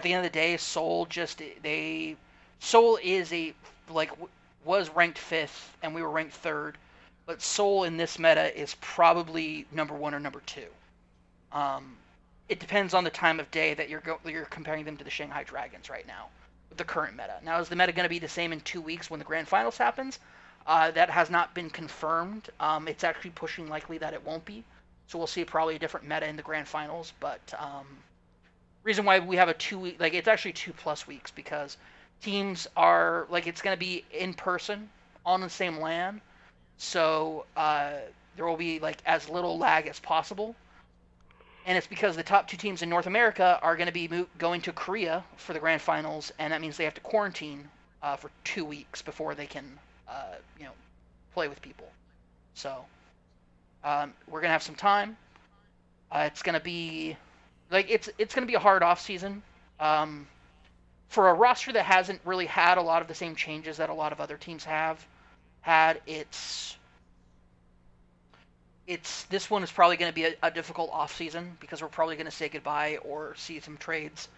the end of the day, Seoul was ranked 5th and we were ranked 3rd, but Seoul in this meta is probably number 1 or number 2. It depends on the time of day that you're comparing them to the Shanghai Dragons right now with the current meta. Now, is the meta going to be the same in 2 weeks when the grand finals happens? That has not been confirmed. It's actually pushing likely that it won't be. So we'll see probably a different meta in the grand finals. But reason why we have a 2 week, it's actually 2+ weeks, because teams are it's going to be in person on the same LAN, so there will be like as little lag as possible. And it's because the top two teams in North America are going to be going to Korea for the grand finals, and that means they have to quarantine for 2 weeks before they can, you know, play with people. So we're gonna have some time. It's gonna be like it's gonna be a hard off season. For a roster that hasn't really had a lot of the same changes that a lot of other teams have had, it's this one is probably going to be a difficult off season because we're probably going to say goodbye or see some trades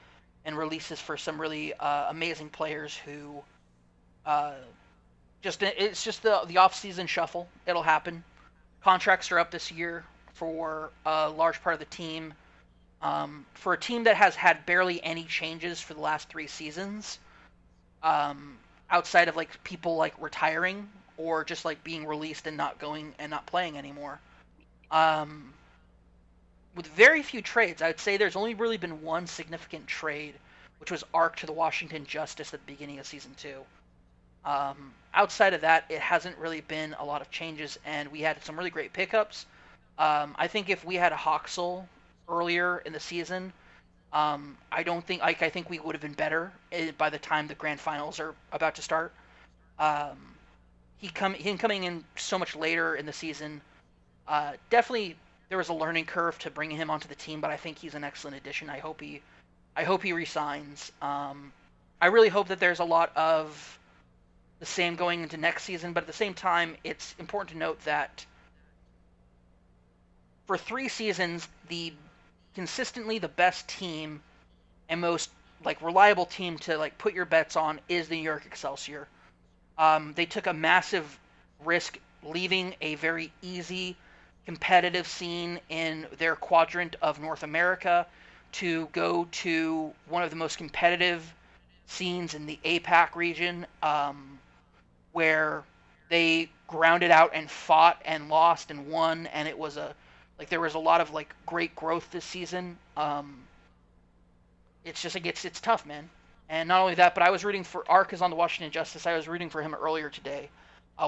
and releases for some really amazing players who it's just the off season shuffle. It'll happen. Contracts are up this year for a large part of the team. For a team that has had barely any changes for the last 3 seasons, outside of like people like retiring or just like being released and not going and not playing anymore. With very few trades, I would say there's only really been one significant trade, which was Arc to the Washington Justice at the beginning of Season 2. Outside of that, it hasn't really been a lot of changes, and we had some really great pickups. I think if we had a Hoxel earlier in the season, I think we would have been better by the time the grand finals are about to start. Him coming in so much later in the season, definitely there was a learning curve to bringing him onto the team, but I think he's an excellent addition. I hope he resigns. I really hope that there's a lot of the same going into next season, but at the same time, it's important to note that for 3 seasons, consistently the best team and most like reliable team to like put your bets on is the New York Excelsior. They took a massive risk leaving a very easy competitive scene in their quadrant of North America to go to one of the most competitive scenes in the APAC region, where they grounded out and fought and lost and won, and it was there was a lot of like great growth this season. It's just it's tough, man. And not only that, but I was rooting for Arc is on the Washington Justice. I was rooting for him earlier today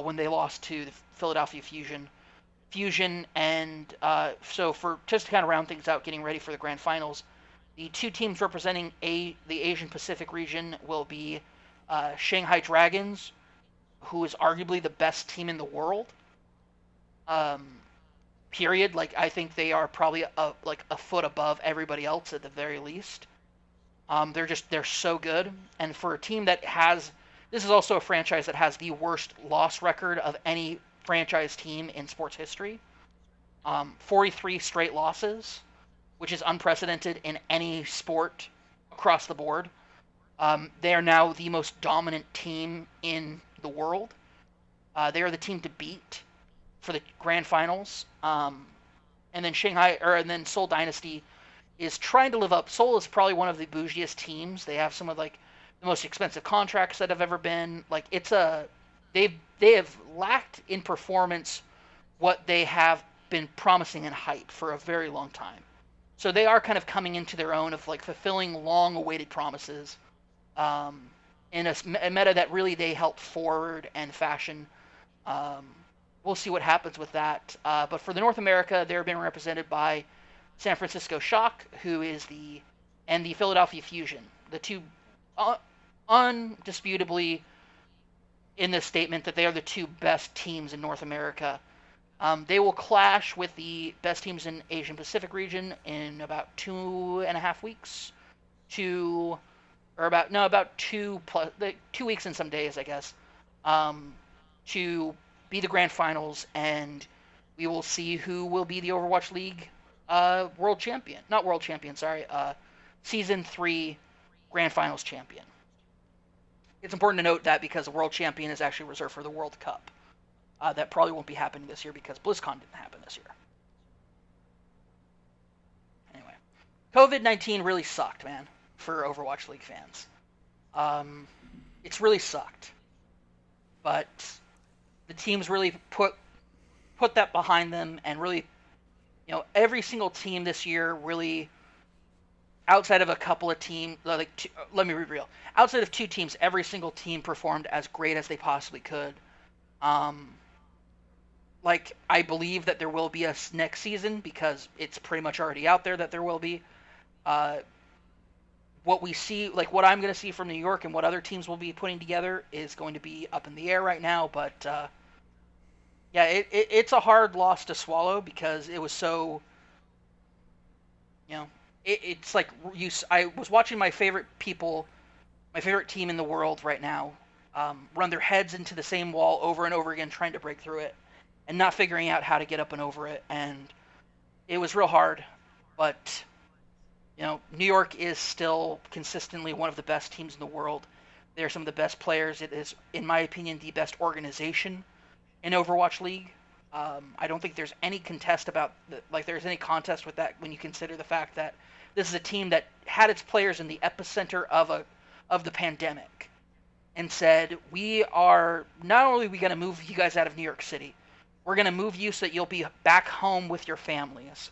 when they lost to the Philadelphia Fusion, and so for just to kind of round things out, getting ready for the grand finals, the 2 teams representing the Asian Pacific region will be Shanghai Dragons, who is arguably the best team in the world. Period. Like I think they are probably a foot above everybody else at the very least. They're so good, and for a team that this is also a franchise that has the worst loss record of any franchise team in sports history. 43 straight losses, which is unprecedented in any sport across the board. They are now the most dominant team in the world. They are the team to beat for the grand finals. And then Seoul Dynasty is trying to live up. Seoul is probably one of the bougiest teams. They have some of like the most expensive contracts that have ever been. Like they have lacked in performance what they have been promising in hype for a very long time. So they are kind of coming into their own of like fulfilling long-awaited promises in a meta that really they help forward and fashion. We'll see what happens with that. But for the North America, they're being represented by San Francisco Shock, and the Philadelphia Fusion. The 2 undisputably in this statement that they are the 2 best teams in North America. They will clash with the best teams in Asian Pacific region in about 2.5 weeks. About 2 weeks and some days, I guess, to be the grand finals, and we will see who will be the Overwatch League world champion. Not world champion, sorry. Season 3 grand finals champion. It's important to note that because the world champion is actually reserved for the World Cup. That probably won't be happening this year because BlizzCon didn't happen this year. Anyway, COVID-19 really sucked, man, for Overwatch League fans. It's really sucked. But the teams really put that behind them, and really, every single team this year really, outside of a couple of teams, let me be real. Outside of 2 teams, every single team performed as great as they possibly could. Um, like I believe that there will be a next season because it's pretty much already out there that there will be. Uh, what we see, like what I'm going to see from New York and what other teams will be putting together is going to be up in the air right now. But yeah, it's a hard loss to swallow because it was so, you know, it's like I was watching my favorite people, my favorite team in the world right now, run their heads into the same wall over and over again trying to break through it and not figuring out how to get up and over it. And it was real hard, but New York is still consistently one of the best teams in the world. They're some of the best players. It is, in my opinion, the best organization in Overwatch League. I don't think there's any contest about there's any contest with that when you consider the fact that this is a team that had its players in the epicenter of the pandemic and said, we are not only are we going to move you guys out of New York City, we're going to move you so that you'll be back home with your families.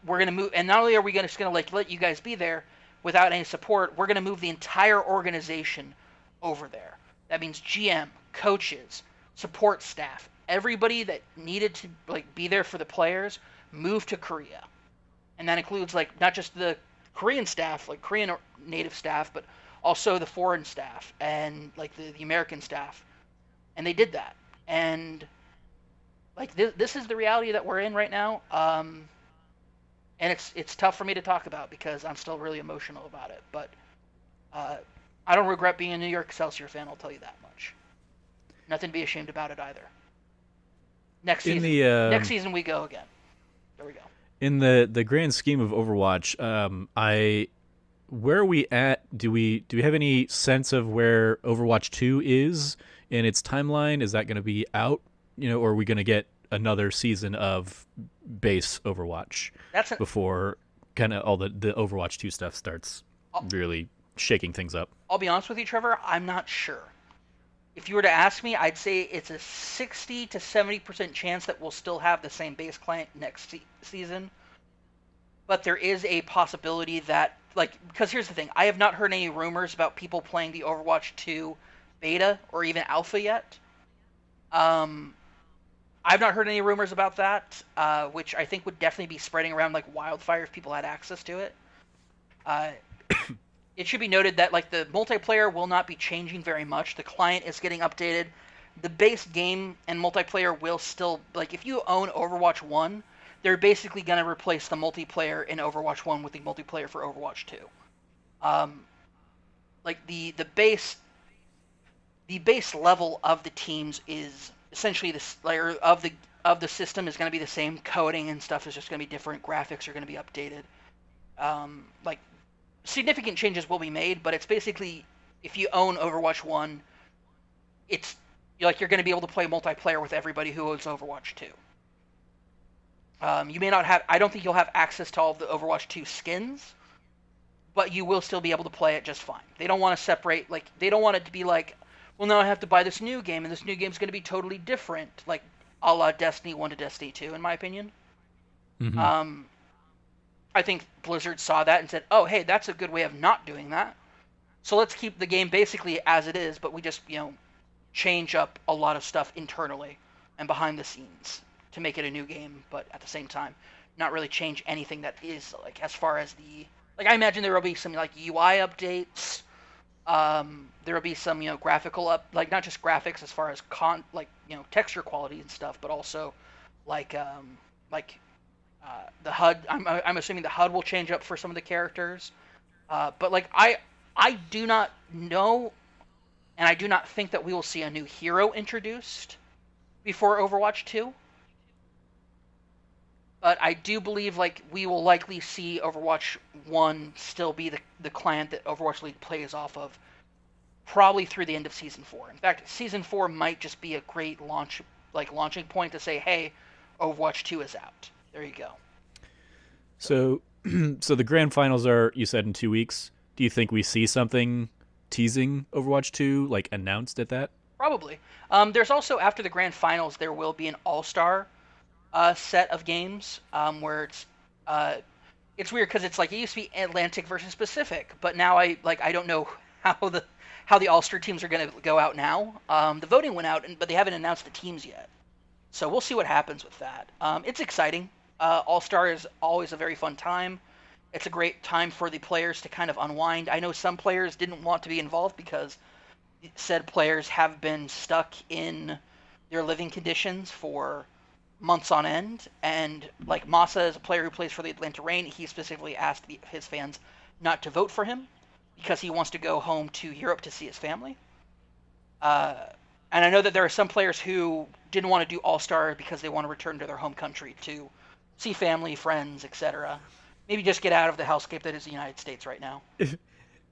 We're going to move, and not only are we just going to let you guys be there without any support, we're going to move the entire organization over there. That means GM, coaches, support staff, everybody that needed to be there for the players moved to Korea. And that includes not just the Korean staff, Korean native staff, but also the foreign staff and the American staff. And they did that. And this is the reality that we're in right now. And it's tough for me to talk about because I'm still really emotional about it. But I don't regret being a New York Excelsior fan, I'll tell you that much. Nothing to be ashamed about it either. Next season we go again. There we go. In the grand scheme of Overwatch, where are we at? Do we have any sense of where Overwatch 2 is in its timeline? Is that going to be out? Or are we going to get another season of base Overwatch before kind of all the Overwatch 2 stuff starts really shaking things up? I'll be honest with you, Trevor, I'm not sure. If you were to ask me, I'd say it's a 60 to 70% chance that we'll still have the same base client next season. But there is a possibility that, because here's the thing, I have not heard any rumors about people playing the Overwatch 2 beta or even alpha yet. I've not heard any rumors about that, which I think would definitely be spreading around like wildfire if people had access to it. It should be noted that the multiplayer will not be changing very much. The client is getting updated. The base game and multiplayer will still, if you own Overwatch 1, they're basically going to replace the multiplayer in Overwatch 1 with the multiplayer for Overwatch 2. The base level of the teams is essentially this layer of the system is going to be the same. Coding and stuff is just going to be different. Graphics are going to be updated. Significant changes will be made, but it's basically, if you own Overwatch 1, it's you're going to be able to play multiplayer with everybody who owns Overwatch 2. You may not have, I don't think you'll have access to all of the Overwatch 2 skins, but you will still be able to play it just fine. They don't want to separate, they don't want it to be well, now I have to buy this new game, and this new game's going to be totally different, a la Destiny 1 to Destiny 2, in my opinion. Mm-hmm. I think Blizzard saw that and said, oh, hey, that's a good way of not doing that. So let's keep the game basically as it is, but we just, change up a lot of stuff internally and behind the scenes to make it a new game, but at the same time, not really change anything that is, as far as the... I imagine there will be some, UI updates. There will be some, graphical not just graphics as far as texture quality and stuff, but also, the HUD, I'm assuming the HUD will change up for some of the characters. But I do not know, and I do not think that we will see a new hero introduced before Overwatch 2. But I do believe we will likely see Overwatch 1 still be the client that Overwatch League plays off of, probably through the end of Season 4. In fact, Season 4 might just be a great launching point to say, hey, Overwatch 2 is out. There you go. So the grand finals are, you said, in 2 weeks. Do you think we see something teasing Overwatch 2, announced at that? Probably. There's also, after the grand finals, there will be an all-star set of games where it's weird because it's it used to be Atlantic versus Pacific, but now I don't know how the All-Star teams are going to go out now. The voting went out, but they haven't announced the teams yet. So we'll see what happens with that. It's exciting. All-Star is always a very fun time. It's a great time for the players to kind of unwind. I know some players didn't want to be involved because said players have been stuck in their living conditions for months on end. And like Massa is a player who plays for the Atlanta Reign. He specifically asked his fans not to vote for him because he wants to go home to Europe to see his family. Uh, and I know that there are some players who didn't want to do All Star because they want to return to their home country to see family, friends, etc. Maybe just get out of the hellscape that is the United States right now.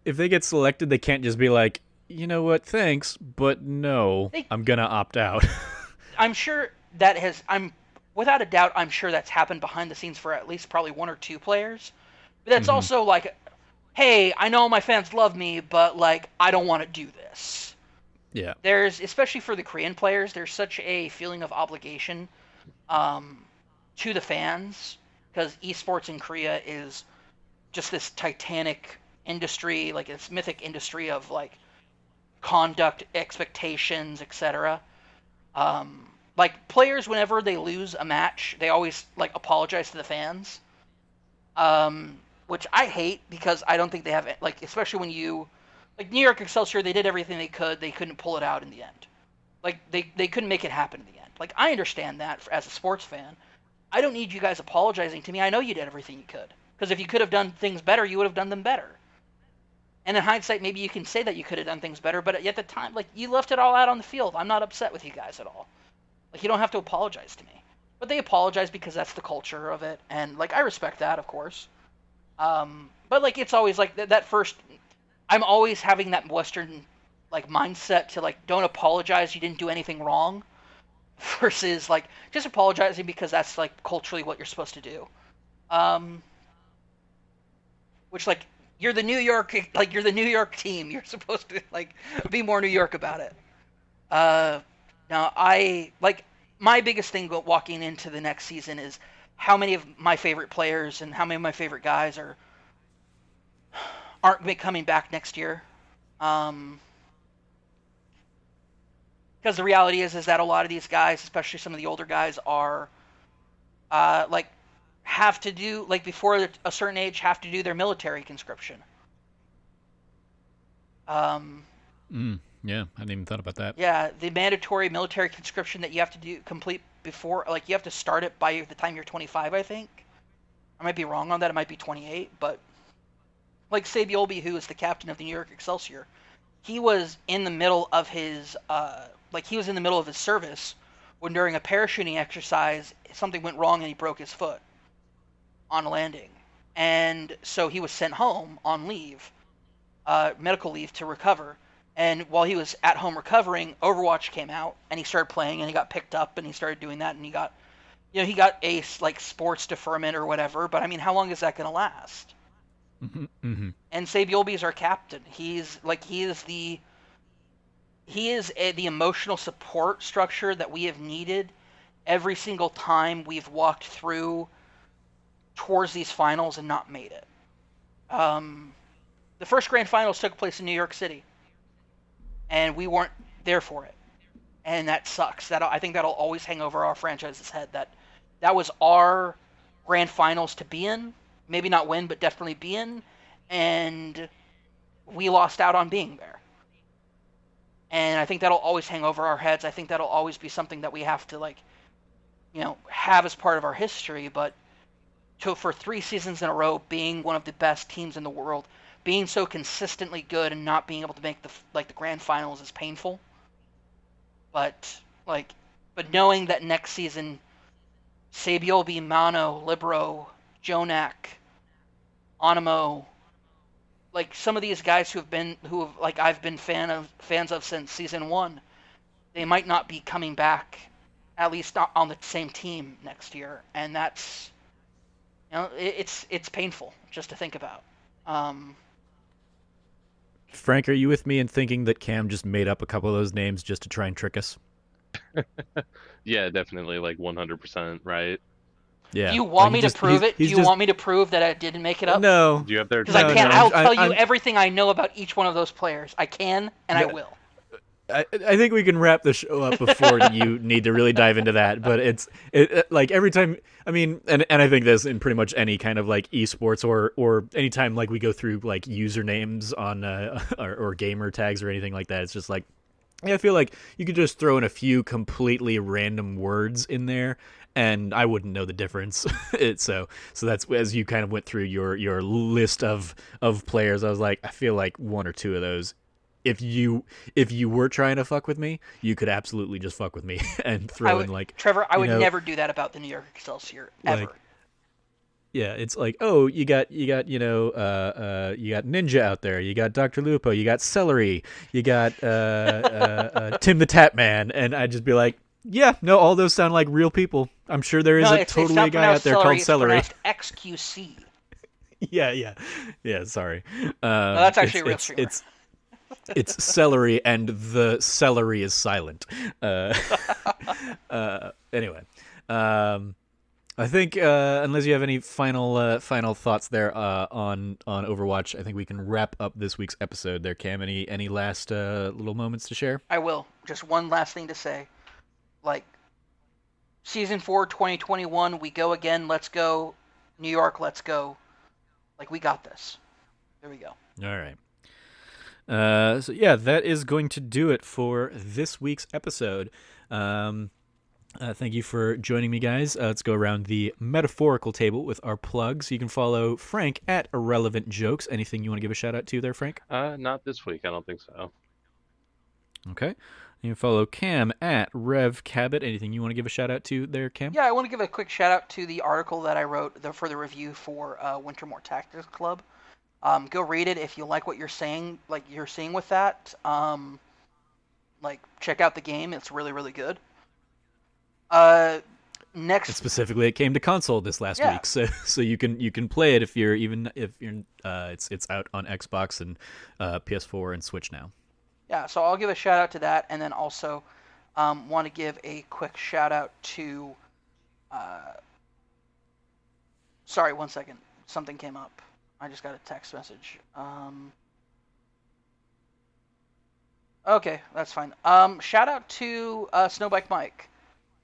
If they get selected, they can't just be like, you know what, thanks, but no, They, I'm gonna opt out. I'm sure that has. I'm without a doubt. I'm sure that's happened behind the scenes for at least probably one or two players. But that's Hmm. also like, hey, I know my fans love me, but like I don't want to do this. Yeah. There's especially for the Korean players, there's such a feeling of obligation um, to the fans because esports in Korea is just this titanic industry, like this mythic industry of like conduct, expectations, etc. Like players, whenever they lose a match, they always like apologize to the fans, um, which I hate because I don't think they have like, especially when you like New York Excelsior, they did everything they could, they couldn't pull it out in the end. Like they couldn't make it happen in the end. Like I understand that as a sports fan. I don't need you guys apologizing to me. I know you did everything you could. Because if you could have done things better, you would have done them better. And in hindsight, maybe you can say that you could have done things better, but at the time, like you left it all out on the field. I'm not upset with you guys at all. Like you don't have to apologize to me. But they apologize because that's the culture of it, and like I respect that, of course. But like it's always like that first. I'm always having that Western like mindset to like don't apologize. You didn't do anything wrong. Versus like just apologizing because that's like culturally what you're supposed to do. Um, which like you're the New York team. You're supposed to like be more New York about it. Uh, now I like my biggest thing walking into the next season is how many of my favorite players and how many of my favorite guys aren't coming back next year. Um, because the reality is that a lot of these guys, especially some of the older guys, are like have to do like before a certain age have to do their military conscription. Um, Yeah, I hadn't even thought about that. yeah, the mandatory military conscription that you have to do complete before like you have to start it by the time you're 25, I think. I might be wrong on that. It might be 28, but like Sabiolby, who is the captain of the New York Excelsior, he was in the middle of his he was in the middle of his service when during a parachuting exercise something went wrong and he broke his foot on landing, and so he was sent home on leave, medical leave to recover. And while he was at home recovering, Overwatch came out and he started playing and he got picked up and he started doing that and he got a like sports deferment or whatever. But I mean, how long is that going to last? Hmm. And Sabiolby is our captain. The emotional support structure that we have needed every single time we've walked through towards these finals and not made it. Um, the first grand finals took place in New York City, and we weren't there for it, and that sucks. That I think that'll always hang over our franchise's head. That was our grand finals to be in, maybe not win, but definitely be in, and we lost out on being there. And I think that'll always hang over our heads. I think that'll always be something that we have to like, have as part of our history. But for 3 seasons in a row, being one of the best teams in the world, being so consistently good and not being able to make the grand finals is painful. But like, but knowing that next season, Sabiolby, Mano, Libero, Jonak, Onimo, like some of these guys who have like I've been fans of since season one, they might not be coming back, at least not on the same team next year, and that's it's painful just to think about. Um, Frank, are you with me in thinking that Cam just made up a couple of those names just to try and trick us? Yeah, definitely like 100%, right? Yeah. Do you want Like, me to prove it? Do he's you want me to prove that I didn't make it up? No. Do you have their Because I No, can't. no, I'll tell you I'm everything I know about each one of those players. I can, and I No. will. I think we can wrap the show up before you need to really dive into that. But like every time. I mean, and I think this in pretty much any kind of like esports or anytime like we go through like usernames on or gamer tags or anything like that. It's just like, yeah, I feel like you could just throw in a few completely random words in there, and I wouldn't know the difference. So that's as you kind of went through your list of players. I was like, I feel like one or two of those. If you were trying to fuck with me, you could absolutely just fuck with me and throw in like Trevor. I would know, never do that about the New York Excelsior ever. like, yeah, it's like, oh, you got you got Ninja out there, you got Dr. Lupo, you got Celery, you got Tim the Tap Man, and I'd just be like, yeah, no, all those sound like real people. I'm sure there is it's totally not a guy out there called Celery. It's pronounced XQC. Yeah. Sorry. No, that's actually a real streamer. It's celery, and the celery is silent. Anyway, I think unless you have any final thoughts there on Overwatch, I think we can wrap up this week's episode. There, Cam. Any last little moments to share? I will. Just one last thing to say. Like, Season 4, 2021, we go again. Let's go. New York, let's go. Like, we got this. There we go. All right. So yeah, that is going to do it for this week's episode. Thank you for joining me, guys. Let's go around the metaphorical table with our plugs. You can follow Frank at Irrelevant Jokes. Anything you want to give a shout out to there, Frank? Not this week. I don't think so. Okay. You can follow Cam at Rev Cabot. Anything you want to give a shout out to there, Cam? Yeah, I want to give a quick shout out to the article that I wrote for the review for Wintermore Tactics Club. Go read it if you like what you're saying, like you're seeing with that. Like, check out the game; it's really, really good. Next, and specifically, it came to console this last week, so you can play it if you're it's out on Xbox and PS4 and Switch now. Yeah, so I'll give a shout out to that, and then also want to give a quick shout out to. Sorry, 1 second. Something came up. I just got a text message. Okay, that's fine. Shout out to Snowbike Mike.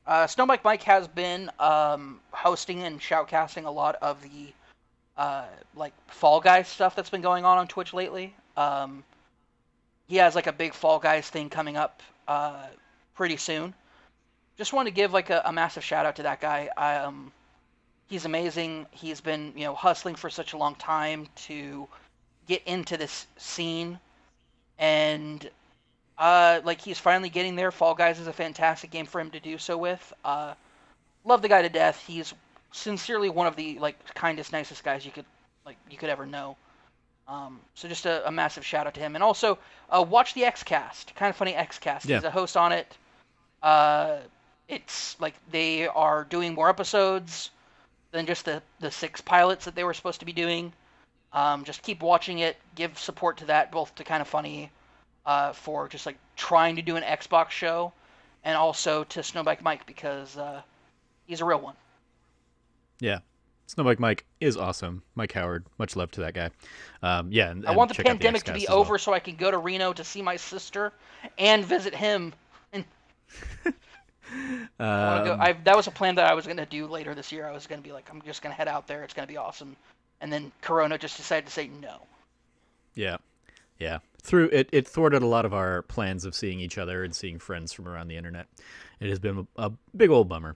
Snowbike Mike has been hosting and shoutcasting a lot of the like Fall Guys stuff that's been going on Twitch lately. He has like a big Fall Guys thing coming up pretty soon. Just want to give like a massive shout out to that guy. He's amazing. He's been, hustling for such a long time to get into this scene, and like he's finally getting there. Fall Guys is a fantastic game for him to do so with. Love the guy to death. He's sincerely one of the like kindest, nicest guys you could ever know. So just a massive shout out to him, and also watch the XCast. Kind of funny XCast. Yeah. He's a host on it. It's like they are doing more episodes than just the 6 pilots that they were supposed to be doing. Just keep watching it. Give support to that, both to Kind of Funny for just like trying to do an Xbox show, and also to Snowbike Mike because he's a real one. Yeah. Snowbike Mike is awesome. Mike Howard, much love to that guy. Yeah, and I want the check out pandemic to XCast be as well. over so I can go to Reno to see my sister and visit him. That was a plan that I was going to do later this year. I was going to be like, I'm just going to head out there. It's going to be awesome. And then Corona just decided to say no. Yeah. Through it thwarted a lot of our plans of seeing each other and seeing friends from around the internet. It has been a big old bummer.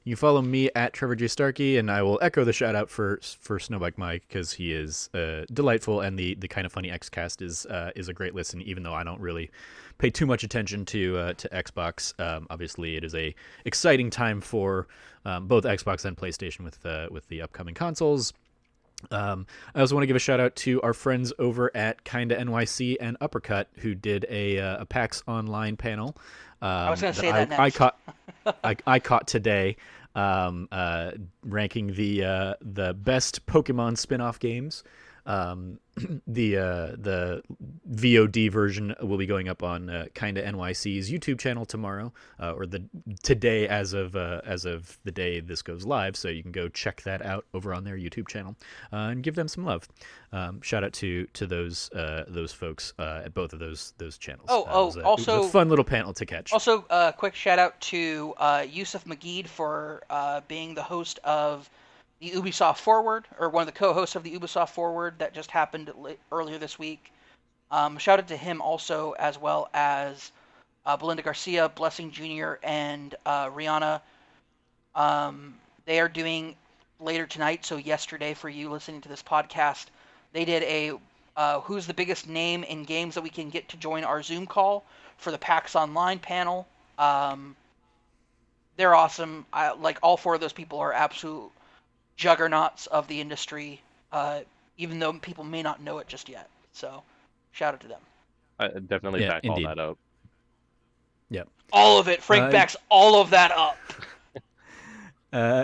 You follow me at Trevor J. Starkey, and I will echo the shout out for Snowbike Mike because he is delightful, and the Kind of Funny XCast is a great listen, even though I don't really pay too much attention to Xbox. Obviously, it is a exciting time for both Xbox and PlayStation with the upcoming consoles. I also want to give a shout out to our friends over at Kinda NYC and Uppercut who did a PAX Online panel. I was going to say that next. I caught today, ranking the best Pokemon spin-off games. The VOD version will be going up on Kinda NYC's YouTube channel tomorrow, or today as of the day this goes live. So you can go check that out over on their YouTube channel and give them some love. Shout out to those folks at both of those channels. It was a fun little panel to catch. Also, quick shout out to Yusuf Magid for being the host of the Ubisoft Forward, or one of the co-hosts of the Ubisoft Forward that just happened earlier this week. Shout out to him also, as well as Belinda Garcia, Blessing Jr., and Rihanna. They are doing later tonight, so yesterday for you listening to this podcast, they did a who's the biggest name in games that we can get to join our Zoom call for the PAX Online panel. They're awesome. Like, all four of those people are absolute juggernauts of the industry, even though people may not know it just yet. So, shout out to them. I definitely back all that up. Yep. All of it. Frank backs all of that up.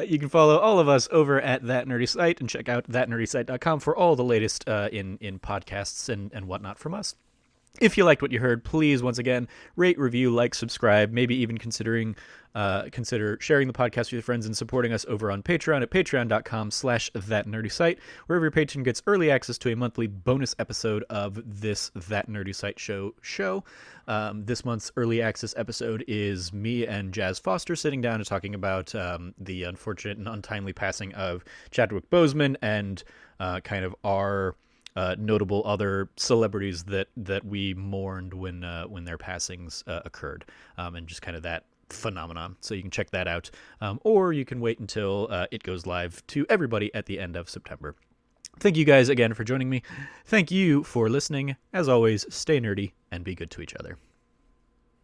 You can follow all of us over at That Nerdy Site and check out thatnerdysite.com for all the latest in podcasts and whatnot from us. If you liked what you heard, please, once again, rate, review, like, subscribe, maybe even consider sharing the podcast with your friends and supporting us over on Patreon at patreon.com/thatnerdysite, wherever your patron gets early access to a monthly bonus episode of this That Nerdy Site show. This month's early access episode is me and Jazz Foster sitting down and talking about the unfortunate and untimely passing of Chadwick Boseman and kind of our notable other celebrities that we mourned when their passings occurred, and just kind of that phenomenon. So you can check that out, or you can wait until it goes live to everybody at the end of September. Thank you guys again for joining me. Thank you for listening. As always, stay nerdy and be good to each other.